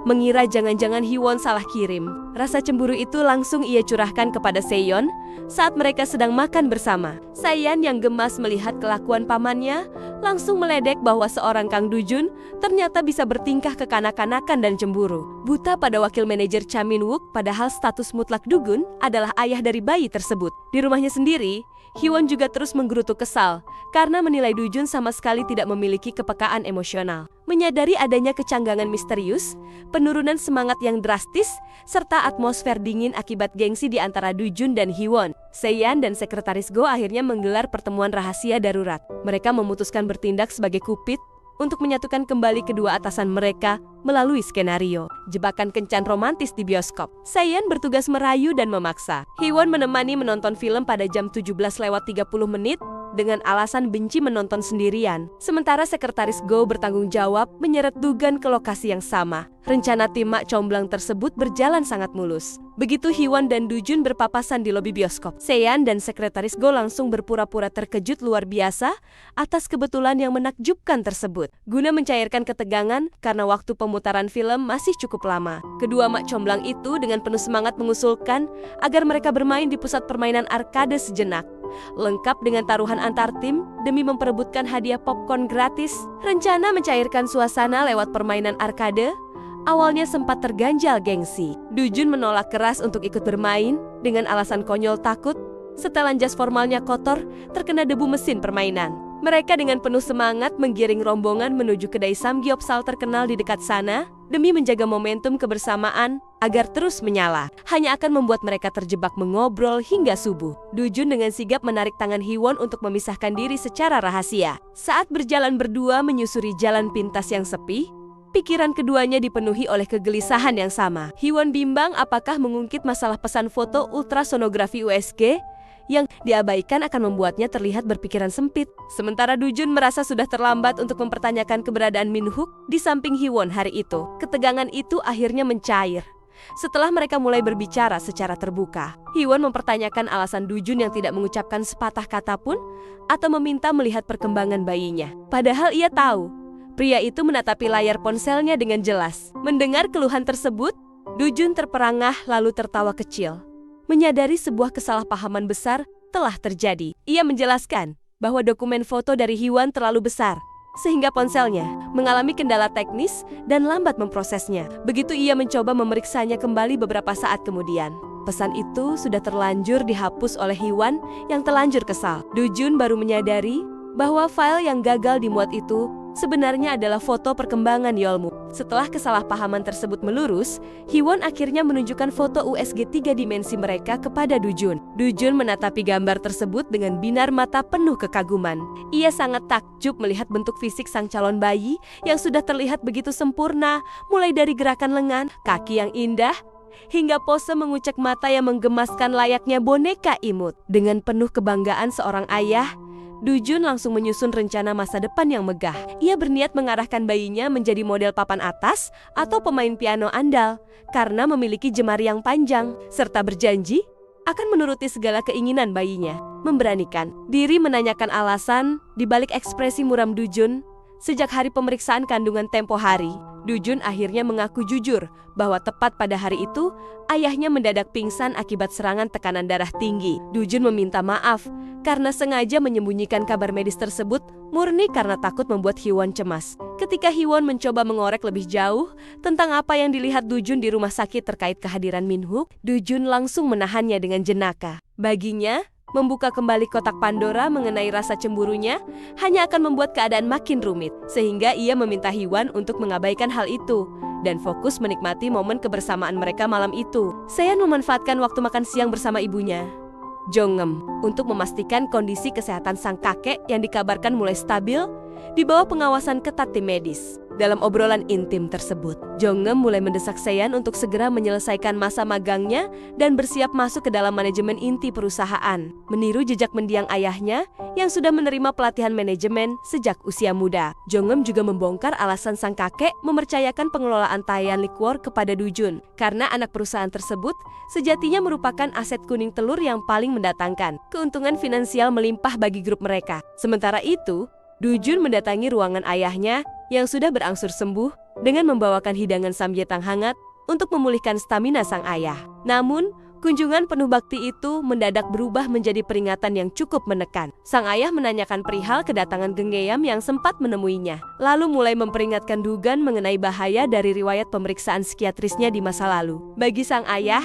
mengira jangan-jangan Hiwon salah kirim. Rasa cemburu itu langsung ia curahkan kepada Seyon saat mereka sedang makan bersama. Sayan yang gemas melihat kelakuan pamannya langsung meledek bahwa seorang Kang Dujun ternyata bisa bertingkah kekanak-kanakan dan cemburu. Buta pada wakil manajer Cha Min-wook, padahal status mutlak Dugun adalah ayah dari bayi tersebut. Di rumahnya sendiri, Hee-won juga terus menggerutu kesal karena menilai Dujun sama sekali tidak memiliki kepekaan emosional. Menyadari adanya kecanggangan misterius, penurunan semangat yang drastis, serta atmosfer dingin akibat gengsi di antara Dujun dan Hee-won, Sayan dan Sekretaris Go akhirnya menggelar pertemuan rahasia darurat. Mereka memutuskan bertindak sebagai kupit untuk menyatukan kembali kedua atasan mereka melalui skenario jebakan kencan romantis di bioskop. Sayan bertugas merayu dan memaksa Hee-won menemani menonton film pada jam 17:30 dengan alasan benci menonton sendirian. Sementara Sekretaris Go bertanggung jawab menyeret Dugan ke lokasi yang sama. Rencana tim mak comblang tersebut berjalan sangat mulus. Begitu Hee-won dan Dujun berpapasan di lobi bioskop, Sayan dan Sekretaris Go langsung berpura-pura terkejut luar biasa atas kebetulan yang menakjubkan tersebut. Guna mencairkan ketegangan karena waktu pemutaran film masih cukup lama, kedua mak comblang itu dengan penuh semangat mengusulkan agar mereka bermain di pusat permainan arkade sejenak, lengkap dengan taruhan antar tim demi memperebutkan hadiah popcorn gratis. Rencana mencairkan suasana lewat permainan arkade awalnya sempat terganjal gengsi. Dujun menolak keras untuk ikut bermain dengan alasan konyol takut setelan jas formalnya kotor terkena debu mesin permainan. Mereka dengan penuh semangat menggiring rombongan menuju kedai samgyeopsal terkenal di dekat sana demi menjaga momentum kebersamaan agar terus menyala. Hanya akan membuat mereka terjebak mengobrol hingga subuh. Dujun dengan sigap menarik tangan Hee-won untuk memisahkan diri secara rahasia. Saat berjalan berdua menyusuri jalan pintas yang sepi, pikiran keduanya dipenuhi oleh kegelisahan yang sama. Hee-won bimbang apakah mengungkit masalah pesan foto ultrasonografi USG yang diabaikan akan membuatnya terlihat berpikiran sempit. Sementara Dujun merasa sudah terlambat untuk mempertanyakan keberadaan Min-hook di samping Hee-won hari itu. Ketegangan itu akhirnya mencair setelah mereka mulai berbicara secara terbuka. Hee-won mempertanyakan alasan Dujun yang tidak mengucapkan sepatah kata pun atau meminta melihat perkembangan bayinya. Padahal ia tahu pria itu menatapi layar ponselnya dengan jelas. Mendengar keluhan tersebut, Dujun terperangah lalu tertawa kecil. Menyadari sebuah kesalahpahaman besar telah terjadi. Ia menjelaskan bahwa dokumen foto dari Hee-won terlalu besar, sehingga ponselnya mengalami kendala teknis dan lambat memprosesnya. Begitu ia mencoba memeriksanya kembali beberapa saat kemudian, pesan itu sudah terlanjur dihapus oleh Hee-won yang terlanjur kesal. Dujun baru menyadari bahwa file yang gagal dimuat itu sebenarnya adalah foto perkembangan Yeolmu. Setelah kesalahpahaman tersebut melurus, Hee-won akhirnya menunjukkan foto USG 3 dimensi mereka kepada Dujun. Dujun menatapi gambar tersebut dengan binar mata penuh kekaguman. Ia sangat takjub melihat bentuk fisik sang calon bayi yang sudah terlihat begitu sempurna, mulai dari gerakan lengan, kaki yang indah, hingga pose mengucek mata yang menggemaskan layaknya boneka imut. Dengan penuh kebanggaan seorang ayah, Dujun langsung menyusun rencana masa depan yang megah. Ia berniat mengarahkan bayinya menjadi model papan atas atau pemain piano andal karena memiliki jemari yang panjang, serta berjanji akan menuruti segala keinginan bayinya. Memberanikan diri menanyakan alasan di balik ekspresi muram Dujun sejak hari pemeriksaan kandungan tempo hari. Dujun akhirnya mengaku jujur bahwa tepat pada hari itu, ayahnya mendadak pingsan akibat serangan tekanan darah tinggi. Dujun meminta maaf karena sengaja menyembunyikan kabar medis tersebut murni karena takut membuat Hee-won cemas. Ketika Hee-won mencoba mengorek lebih jauh tentang apa yang dilihat Dujun di rumah sakit terkait kehadiran Min-hook, Dujun langsung menahannya dengan jenaka. Baginya, membuka kembali kotak Pandora mengenai rasa cemburunya hanya akan membuat keadaan makin rumit, sehingga ia meminta Hee-won untuk mengabaikan hal itu dan fokus menikmati momen kebersamaan mereka malam itu. Sayan memanfaatkan waktu makan siang bersama ibunya, Jongem, untuk memastikan kondisi kesehatan sang kakek yang dikabarkan mulai stabil di bawah pengawasan ketat tim medis. Dalam obrolan intim tersebut, Jongem mulai mendesak Sayan untuk segera menyelesaikan masa magangnya dan bersiap masuk ke dalam manajemen inti perusahaan, meniru jejak mendiang ayahnya yang sudah menerima pelatihan manajemen sejak usia muda. Jongem juga membongkar alasan sang kakek mempercayakan pengelolaan Taeyan Liquor kepada Dujun, karena anak perusahaan tersebut sejatinya merupakan aset kuning telur yang paling mendatangkan keuntungan finansial melimpah bagi grup mereka. Sementara itu, Dujun mendatangi ruangan ayahnya yang sudah berangsur sembuh dengan membawakan hidangan samgyetang hangat untuk memulihkan stamina sang ayah. Namun, Kunjungan penuh bakti itu mendadak berubah menjadi peringatan yang cukup menekan. Sang ayah menanyakan perihal kedatangan Gengeyam yang sempat menemuinya, lalu mulai memperingatkan Dugan mengenai bahaya dari riwayat pemeriksaan psikiatrisnya di masa lalu. Bagi sang ayah,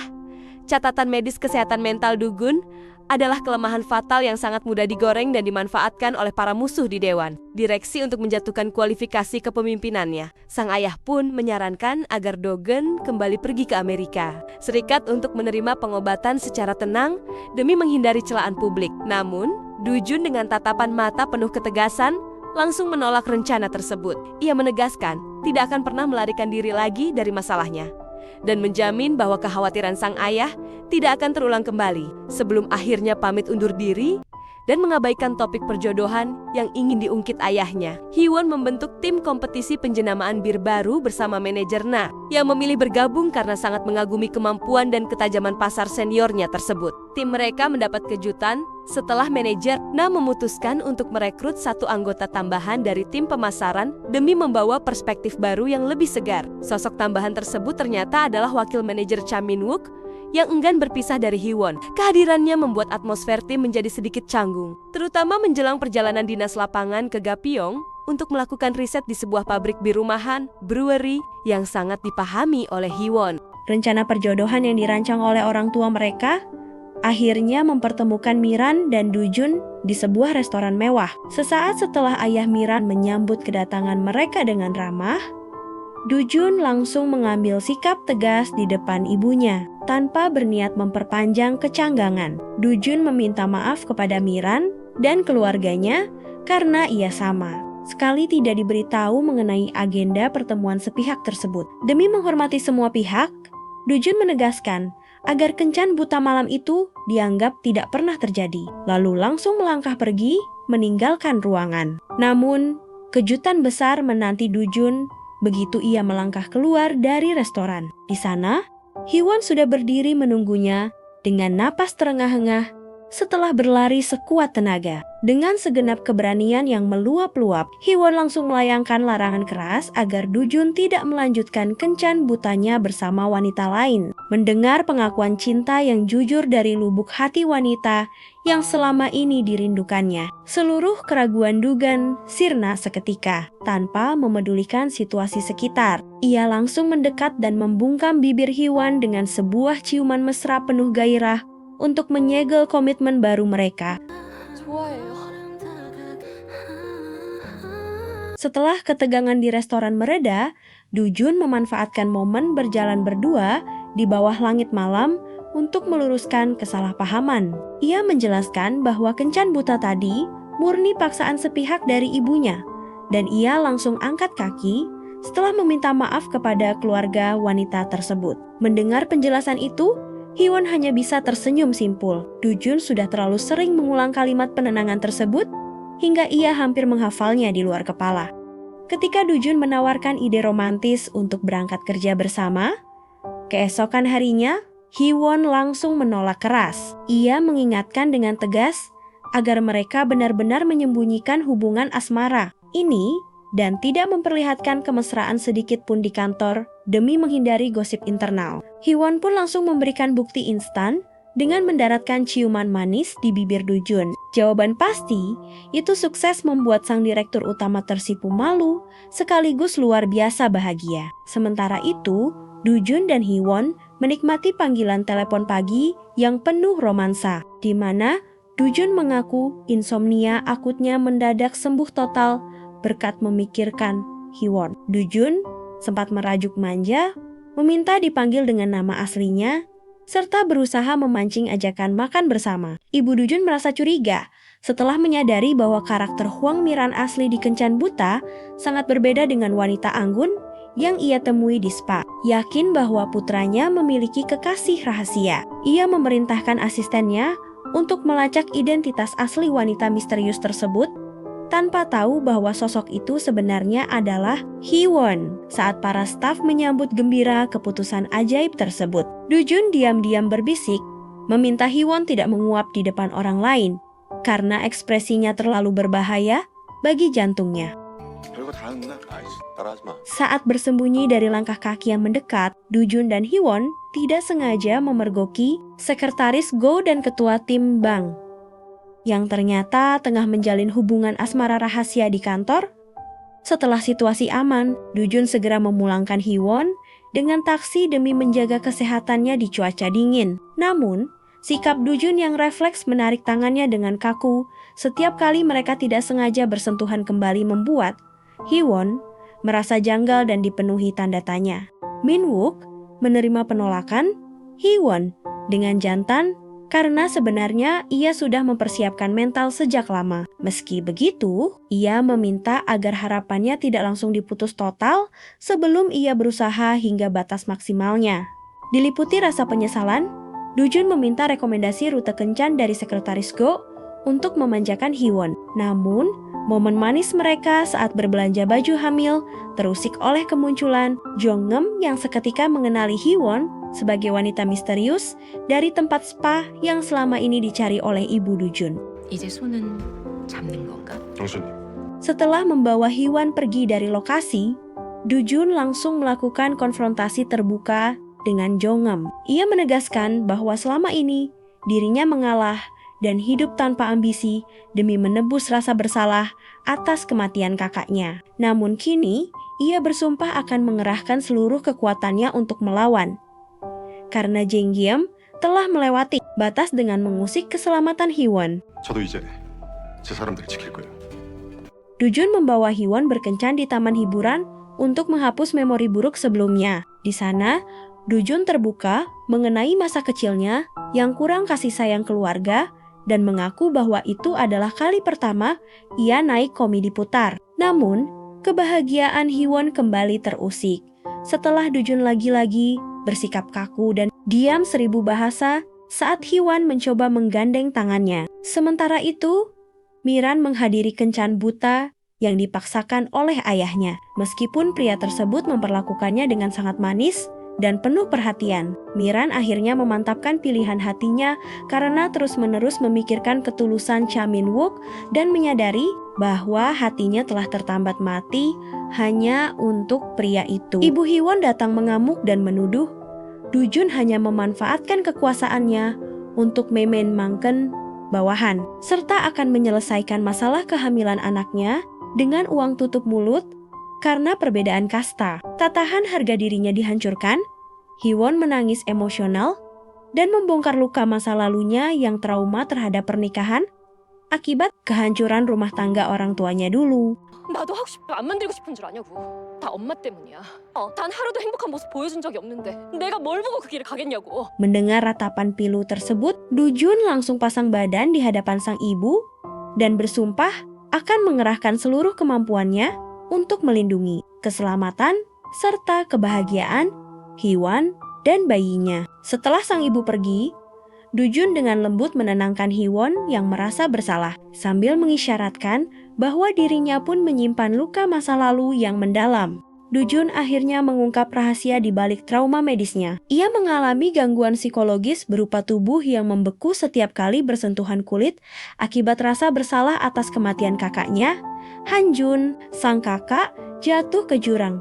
catatan medis kesehatan mental Dugun adalah kelemahan fatal yang sangat mudah digoreng dan dimanfaatkan oleh para musuh di Dewan Direksi untuk menjatuhkan kualifikasi kepemimpinannya. Sang ayah pun menyarankan agar Dogen kembali pergi ke Amerika Serikat untuk menerima pengobatan secara tenang demi menghindari celaan publik. Namun, Dujun dengan tatapan mata penuh ketegasan langsung menolak rencana tersebut. Ia menegaskan tidak akan pernah melarikan diri lagi dari masalahnya dan menjamin bahwa kekhawatiran sang ayah tidak akan terulang kembali sebelum akhirnya pamit undur diri dan mengabaikan topik perjodohan yang ingin diungkit ayahnya. Hiwon membentuk tim kompetisi penjenamaan bir baru bersama manajer Na yang memilih bergabung karena sangat mengagumi kemampuan dan ketajaman pasar seniornya tersebut. Tim mereka mendapat kejutan setelah manajer Na memutuskan untuk merekrut satu anggota tambahan dari tim pemasaran demi membawa perspektif baru yang lebih segar. Sosok tambahan tersebut ternyata adalah wakil manajer Cha Min-wook yang enggan berpisah dari Hiwon. Kehadirannya membuat atmosfer tim menjadi sedikit canggung, terutama menjelang perjalanan dinas lapangan ke Gapyeong untuk melakukan riset di sebuah pabrik bir rumahan, brewery, yang sangat dipahami oleh Hiwon. Rencana perjodohan yang dirancang oleh orang tua mereka akhirnya mempertemukan Miran dan Dujun di sebuah restoran mewah. Sesaat setelah ayah Miran menyambut kedatangan mereka dengan ramah, Dujun langsung mengambil sikap tegas di depan ibunya tanpa berniat memperpanjang kecanggangan. Dujun meminta maaf kepada Miran dan keluarganya karena ia sama sekali tidak diberitahu mengenai agenda pertemuan sepihak tersebut. Demi menghormati semua pihak, Dujun menegaskan agar kencan buta malam itu dianggap tidak pernah terjadi, lalu langsung melangkah pergi meninggalkan ruangan. Namun, kejutan besar menanti Dujun begitu ia melangkah keluar dari restoran. Di sana, Hiwon sudah berdiri menunggunya dengan napas terengah-engah setelah berlari sekuat tenaga. Dengan segenap keberanian yang meluap-luap, Hiwon langsung melayangkan larangan keras agar Dujun tidak melanjutkan kencan butanya bersama wanita lain. Mendengar pengakuan cinta yang jujur dari lubuk hati wanita yang selama ini dirindukannya, seluruh keraguan Dugan sirna seketika. Tanpa memedulikan situasi sekitar, ia langsung mendekat dan membungkam bibir Hiwon dengan sebuah ciuman mesra penuh gairah untuk menyegel komitmen baru mereka. Setelah ketegangan di restoran mereda, Dujun memanfaatkan momen berjalan berdua di bawah langit malam untuk meluruskan kesalahpahaman. Ia menjelaskan bahwa kencan buta tadi murni paksaan sepihak dari ibunya, dan ia langsung angkat kaki setelah meminta maaf kepada keluarga wanita tersebut. Mendengar penjelasan itu, Hiwon hanya bisa tersenyum simpul. Dujun sudah terlalu sering mengulang kalimat penenangan tersebut hingga ia hampir menghafalnya di luar kepala. Ketika Dujun menawarkan ide romantis untuk berangkat kerja bersama, keesokan harinya, Hiwon langsung menolak keras. Ia mengingatkan dengan tegas agar mereka benar-benar menyembunyikan hubungan asmara ini dan tidak memperlihatkan kemesraan sedikit pun di kantor demi menghindari gosip internal. Hiwon pun langsung memberikan bukti instan dengan mendaratkan ciuman manis di bibir Dujun. Jawaban pasti, itu sukses membuat sang direktur utama tersipu malu sekaligus luar biasa bahagia. Sementara itu, Dujun dan Hiwon menikmati panggilan telepon pagi yang penuh romansa, di mana Dujun mengaku insomnia akutnya mendadak sembuh total berkat memikirkan Hiwon. Dujun sempat merajuk manja, meminta dipanggil dengan nama aslinya, serta berusaha memancing ajakan makan bersama. Ibu Dujun merasa curiga setelah menyadari bahwa karakter Hwang Miran asli di Kencan Buta sangat berbeda dengan wanita anggun yang ia temui di spa. Yakin bahwa putranya memiliki kekasih rahasia, ia memerintahkan asistennya untuk melacak identitas asli wanita misterius tersebut tanpa tahu bahwa sosok itu sebenarnya adalah Hiwon. Saat para staf menyambut gembira keputusan ajaib tersebut, Dujun diam-diam berbisik, meminta Hiwon tidak menguap di depan orang lain, karena ekspresinya terlalu berbahaya bagi jantungnya. 별거 다 했나? 아이씨, 따라하지 마. Saat bersembunyi dari langkah kaki yang mendekat, Dujun dan Hiwon tidak sengaja memergoki sekretaris Go dan ketua tim bank, yang ternyata tengah menjalin hubungan asmara rahasia di kantor. Setelah situasi aman, Dujun segera memulangkan Hiwon dengan taksi demi menjaga kesehatannya di cuaca dingin. Namun, sikap Dujun yang refleks menarik tangannya dengan kaku setiap kali mereka tidak sengaja bersentuhan kembali membuat Hiwon merasa janggal dan dipenuhi tanda tanya. Min-wook menerima penolakan Hiwon dengan jantan karena sebenarnya ia sudah mempersiapkan mental sejak lama. Meski begitu, ia meminta agar harapannya tidak langsung diputus total sebelum ia berusaha hingga batas maksimalnya. Diliputi rasa penyesalan, Dujun meminta rekomendasi rute kencan dari sekretaris Go untuk memanjakan Hiwon. Namun, momen manis mereka saat berbelanja baju hamil terusik oleh kemunculan Jongem yang seketika mengenali Hiwon sebagai wanita misterius dari tempat spa yang selama ini dicari oleh ibu Dujun. 이제 손은 잡는 건가? 형수님, Setelah membawa Hiwon pergi dari lokasi, Dujun langsung melakukan konfrontasi terbuka dengan Jongem. Ia menegaskan bahwa selama ini dirinya mengalah dan hidup tanpa ambisi demi menebus rasa bersalah atas kematian kakaknya. Namun kini, ia bersumpah akan mengerahkan seluruh kekuatannya untuk melawan. Karena Jenggyeom telah melewati batas dengan mengusik keselamatan Hiwon. 저도 이제 제 사람들 지킬 거예요. Dujun membawa Hiwon berkencan di taman hiburan untuk menghapus memori buruk sebelumnya. Di sana, Dujun terbuka mengenai masa kecilnya yang kurang kasih sayang keluarga dan mengaku bahwa itu adalah kali pertama ia naik komedi putar. Namun, kebahagiaan Hiwon kembali terusik setelah Dujun lagi-lagi bersikap kaku dan diam 1000 bahasa saat Hiwon mencoba menggandeng tangannya. Sementara itu, Miran menghadiri kencan buta yang dipaksakan oleh ayahnya. Meskipun pria tersebut memperlakukannya dengan sangat manis dan penuh perhatian, Miran akhirnya memantapkan pilihan hatinya karena terus-menerus memikirkan ketulusan Cha Min-wook dan menyadari bahwa hatinya telah tertambat mati hanya untuk pria itu. Ibu Hiwon datang mengamuk dan menuduh Dujun hanya memanfaatkan kekuasaannya untuk memenangkan bawahan, serta akan menyelesaikan masalah kehamilan anaknya dengan uang tutup mulut karena perbedaan kasta. Tak tahan harga dirinya dihancurkan, Hiwon menangis emosional dan membongkar luka masa lalunya yang trauma terhadap pernikahan akibat kehancuran rumah tangga orang tuanya dulu. 나도 하고 싶고 안 만들고 싶은 줄 아냐고. 다 엄마 때문이야. 단 하루도 행복한 모습 보여준 적이 없는데 내가 뭘 보고 그 길을 가겠냐고. Mendengar ratapan pilu tersebut, Dujun langsung pasang badan di hadapan sang ibu dan bersumpah akan mengerahkan seluruh kemampuannya untuk melindungi keselamatan serta kebahagiaan Hiwon dan bayinya. Setelah sang ibu pergi, Dujun dengan lembut menenangkan Hiwon yang merasa bersalah sambil mengisyaratkan bahwa dirinya pun menyimpan luka masa lalu yang mendalam. Dujun akhirnya mengungkap rahasia di balik trauma medisnya. Ia mengalami gangguan psikologis berupa tubuh yang membeku setiap kali bersentuhan kulit akibat rasa bersalah atas kematian kakaknya. Hanjun, sang kakak, jatuh ke jurang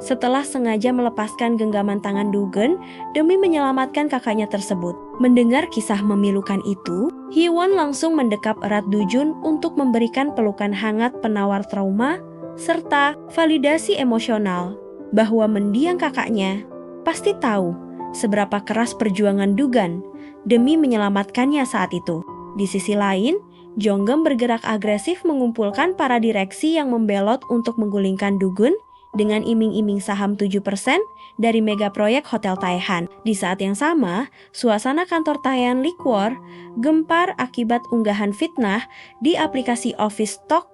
setelah sengaja melepaskan genggaman tangan Dugen demi menyelamatkan kakaknya tersebut. Mendengar kisah memilukan itu, Hiwon langsung mendekap erat Dujun untuk memberikan pelukan hangat penawar trauma serta validasi emosional bahwa mendiang kakaknya pasti tahu seberapa keras perjuangan Dugan demi menyelamatkannya saat itu. Di sisi lain, Jonggem bergerak agresif mengumpulkan para direksi yang membelot untuk menggulingkan Dugun dengan iming-iming saham 7% dari mega proyek Hotel Taehan. Di saat yang sama, suasana kantor Taehan Liquor gempar akibat unggahan fitnah di aplikasi Office Talk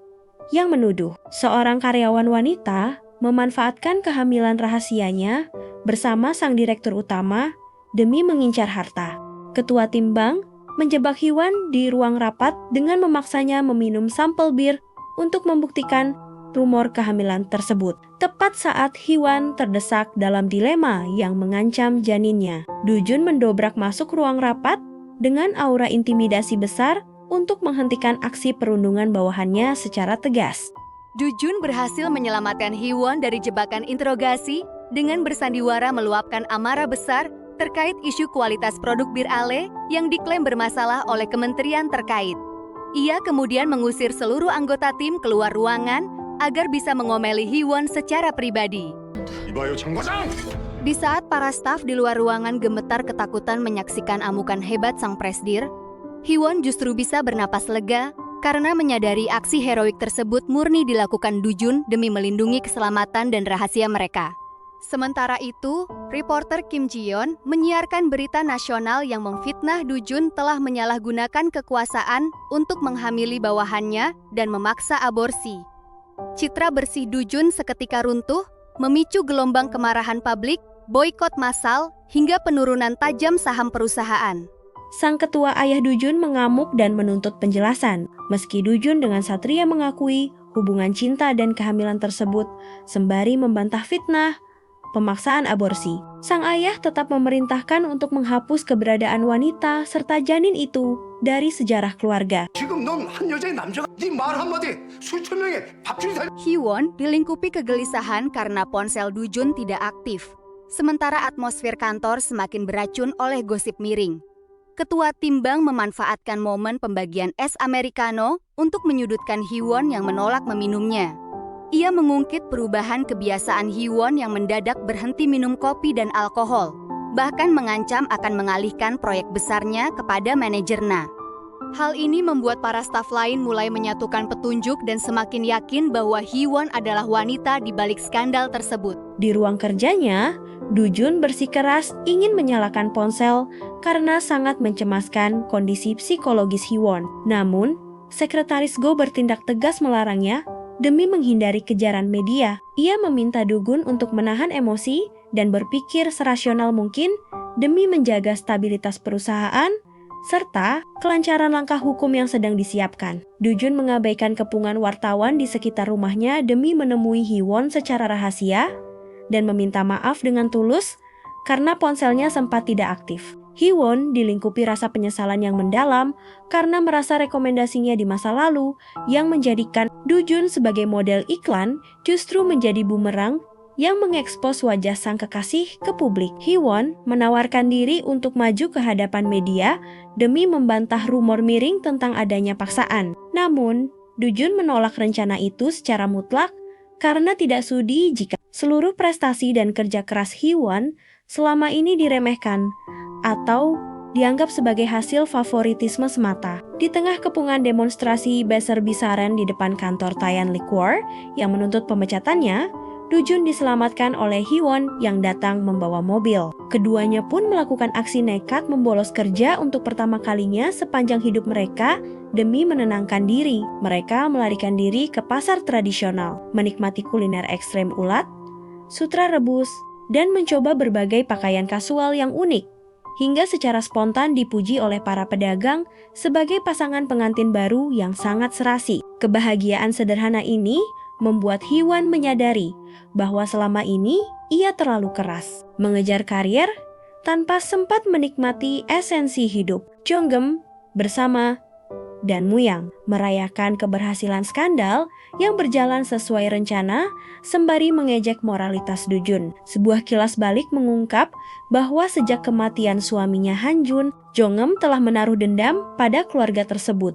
yang menuduh seorang karyawan wanita memanfaatkan kehamilan rahasianya bersama sang direktur utama demi mengincar harta. Ketua tim bank menjebak Hiwon di ruang rapat dengan memaksanya meminum sampel bir untuk membuktikan rumor kehamilan tersebut. Tepat saat Hiwon terdesak dalam dilema yang mengancam janinnya, Dujun mendobrak masuk ruang rapat dengan aura intimidasi besar untuk menghentikan aksi perundungan bawahannya secara tegas. Dujun berhasil menyelamatkan Hee-won dari jebakan interogasi dengan bersandiwara meluapkan amarah besar terkait isu kualitas produk bir Ale yang diklaim bermasalah oleh kementerian terkait. Ia kemudian mengusir seluruh anggota tim keluar ruangan agar bisa mengomeli Hee-won secara pribadi. 이봐요, 장 과장! Di saat para staf di luar ruangan gemetar ketakutan menyaksikan amukan hebat sang presdir, Hee-won justru bisa bernapas lega karena menyadari aksi heroik tersebut murni dilakukan Dujun demi melindungi keselamatan dan rahasia mereka. Sementara itu, reporter Kim Ji-yeon menyiarkan berita nasional yang memfitnah Dujun telah menyalahgunakan kekuasaan untuk menghamili bawahannya dan memaksa aborsi. Citra bersih Dujun seketika runtuh, memicu gelombang kemarahan publik, boikot massal, hingga penurunan tajam saham perusahaan. Sang ketua ayah Dujun mengamuk dan menuntut penjelasan. Meski Dujun dengan satria mengakui hubungan cinta dan kehamilan tersebut, sembari membantah fitnah pemaksaan aborsi. Sang ayah tetap memerintahkan untuk menghapus keberadaan wanita serta janin itu dari sejarah keluarga. Hee-won dilingkupi kegelisahan karena ponsel Dujun tidak aktif. Sementara atmosfer kantor semakin beracun oleh gosip miring. Ketua tim bank memanfaatkan momen pembagian es americano untuk menyudutkan Hee-won yang menolak meminumnya. Ia mengungkit perubahan kebiasaan Hee-won yang mendadak berhenti minum kopi dan alkohol, bahkan mengancam akan mengalihkan proyek besarnya kepada manajernya. Hal ini membuat para staf lain mulai menyatukan petunjuk dan semakin yakin bahwa Hee-won adalah wanita di balik skandal tersebut. Di ruang kerjanya, Dujun bersikeras ingin menyalakan ponsel karena sangat mencemaskan kondisi psikologis Hee-won. Namun, Sekretaris Go bertindak tegas melarangnya demi menghindari kejaran media. Ia meminta Dugun untuk menahan emosi dan berpikir serasional mungkin demi menjaga stabilitas perusahaan serta kelancaran langkah hukum yang sedang disiapkan. Dujun mengabaikan kepungan wartawan di sekitar rumahnya demi menemui Hee-won secara rahasia dan meminta maaf dengan tulus karena ponselnya sempat tidak aktif. Hee-won dilingkupi rasa penyesalan yang mendalam karena merasa rekomendasinya di masa lalu yang menjadikan Dujun sebagai model iklan justru menjadi bumerang yang mengekspos wajah sang kekasih ke publik. Hee-won menawarkan diri untuk maju ke hadapan media demi membantah rumor miring tentang adanya paksaan. Namun, Dujun menolak rencana itu secara mutlak karena tidak sudi jika seluruh prestasi dan kerja keras Hee-won selama ini diremehkan atau dianggap sebagai hasil favoritisme semata. Di tengah kepungan demonstrasi besar-besaran di depan kantor Taeyan Liquor yang menuntut pemecatannya, Dujun diselamatkan oleh Hee-won yang datang membawa mobil. Keduanya pun melakukan aksi nekat membolos kerja untuk pertama kalinya sepanjang hidup mereka demi menenangkan diri. Mereka melarikan diri ke pasar tradisional, menikmati kuliner ekstrem ulat, sutra rebus, dan mencoba berbagai pakaian kasual yang unik. Hingga secara spontan dipuji oleh para pedagang sebagai pasangan pengantin baru yang sangat serasi. Kebahagiaan sederhana ini membuat Hee-won menyadari bahwa selama ini ia terlalu keras mengejar karir tanpa sempat menikmati esensi hidup. Jonggeum bersama dan Muyang merayakan keberhasilan skandal yang berjalan sesuai rencana sembari mengejek moralitas Dujun. Sebuah kilas balik mengungkap bahwa sejak kematian suaminya Han Jun, Jonggeum telah menaruh dendam pada keluarga tersebut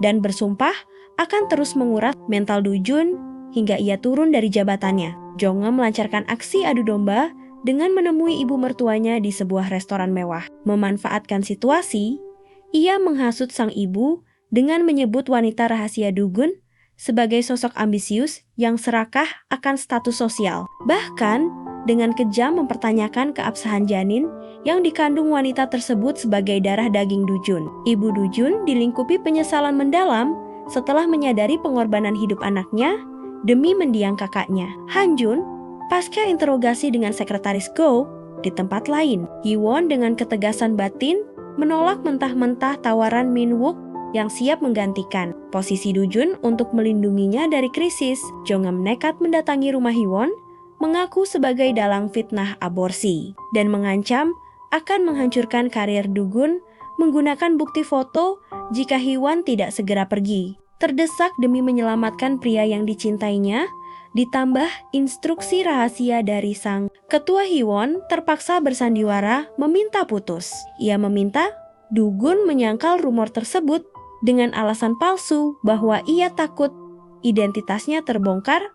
dan bersumpah akan terus menguras mental Dujun hingga ia turun dari jabatannya. Jonggeum melancarkan aksi adu domba dengan menemui ibu mertuanya di sebuah restoran mewah. Memanfaatkan situasi, ia menghasut sang ibu dengan menyebut wanita rahasia Dugun sebagai sosok ambisius yang serakah akan status sosial. Bahkan, dengan kejam mempertanyakan keabsahan janin yang dikandung wanita tersebut sebagai darah daging Dujun. Ibu Dujun dilingkupi penyesalan mendalam setelah menyadari pengorbanan hidup anaknya demi mendiang kakaknya. Han Jun, pasca interogasi dengan Sekretaris Go di tempat lain, Hee-won dengan ketegasan batin menolak mentah-mentah tawaran Min Wook yang siap menggantikan posisi Dujun untuk melindunginya dari krisis. Jonggeum nekat mendatangi rumah Hee-won, mengaku sebagai dalang fitnah aborsi, dan mengancam akan menghancurkan karir Dugun menggunakan bukti foto jika Hee-won tidak segera pergi. terdesak demi menyelamatkan pria yang dicintainya, ditambah instruksi rahasia dari sang ketua Hiwon, terpaksa bersandiwara meminta putus. Ia meminta Du-gun menyangkal rumor tersebut dengan alasan palsu bahwa ia takut identitasnya terbongkar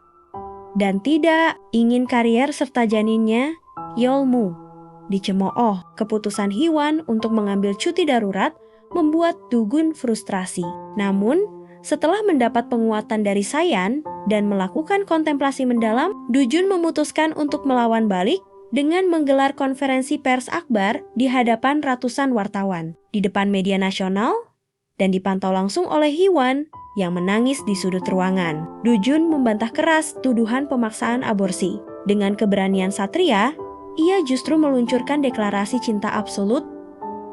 dan tidak ingin karier serta janinnya Yeolmu dicemooh. Keputusan Hiwon untuk mengambil cuti darurat membuat Du-gun frustrasi. Namun, setelah mendapat penguatan dari Sayan dan melakukan kontemplasi mendalam, Du-jun memutuskan untuk melawan balik dengan menggelar konferensi pers akbar di hadapan ratusan wartawan di depan media nasional dan dipantau langsung oleh Hiwon yang menangis di sudut ruangan. Du-jun membantah keras tuduhan pemaksaan aborsi. Dengan keberanian satria, ia justru meluncurkan deklarasi cinta absolut,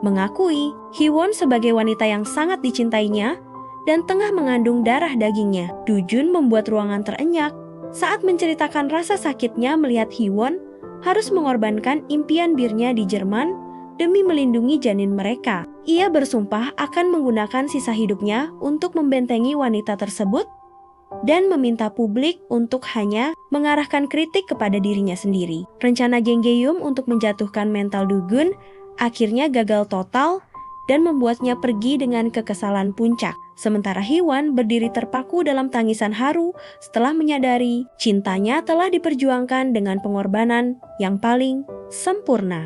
mengakui Hiwon sebagai wanita yang sangat dicintainya dan tengah mengandung darah dagingnya. Du-jun membuat ruangan terenyak saat menceritakan rasa sakitnya melihat Hiwon harus mengorbankan impian birnya di Jerman demi melindungi janin mereka. Ia bersumpah akan menggunakan sisa hidupnya untuk membentengi wanita tersebut dan meminta publik untuk hanya mengarahkan kritik kepada dirinya sendiri. Rencana Jang Ge-yum untuk menjatuhkan mental Du-gun akhirnya gagal total dan membuatnya pergi dengan kekesalan puncak. Sementara Hiwon berdiri terpaku dalam tangisan haru setelah menyadari cintanya telah diperjuangkan dengan pengorbanan yang paling sempurna.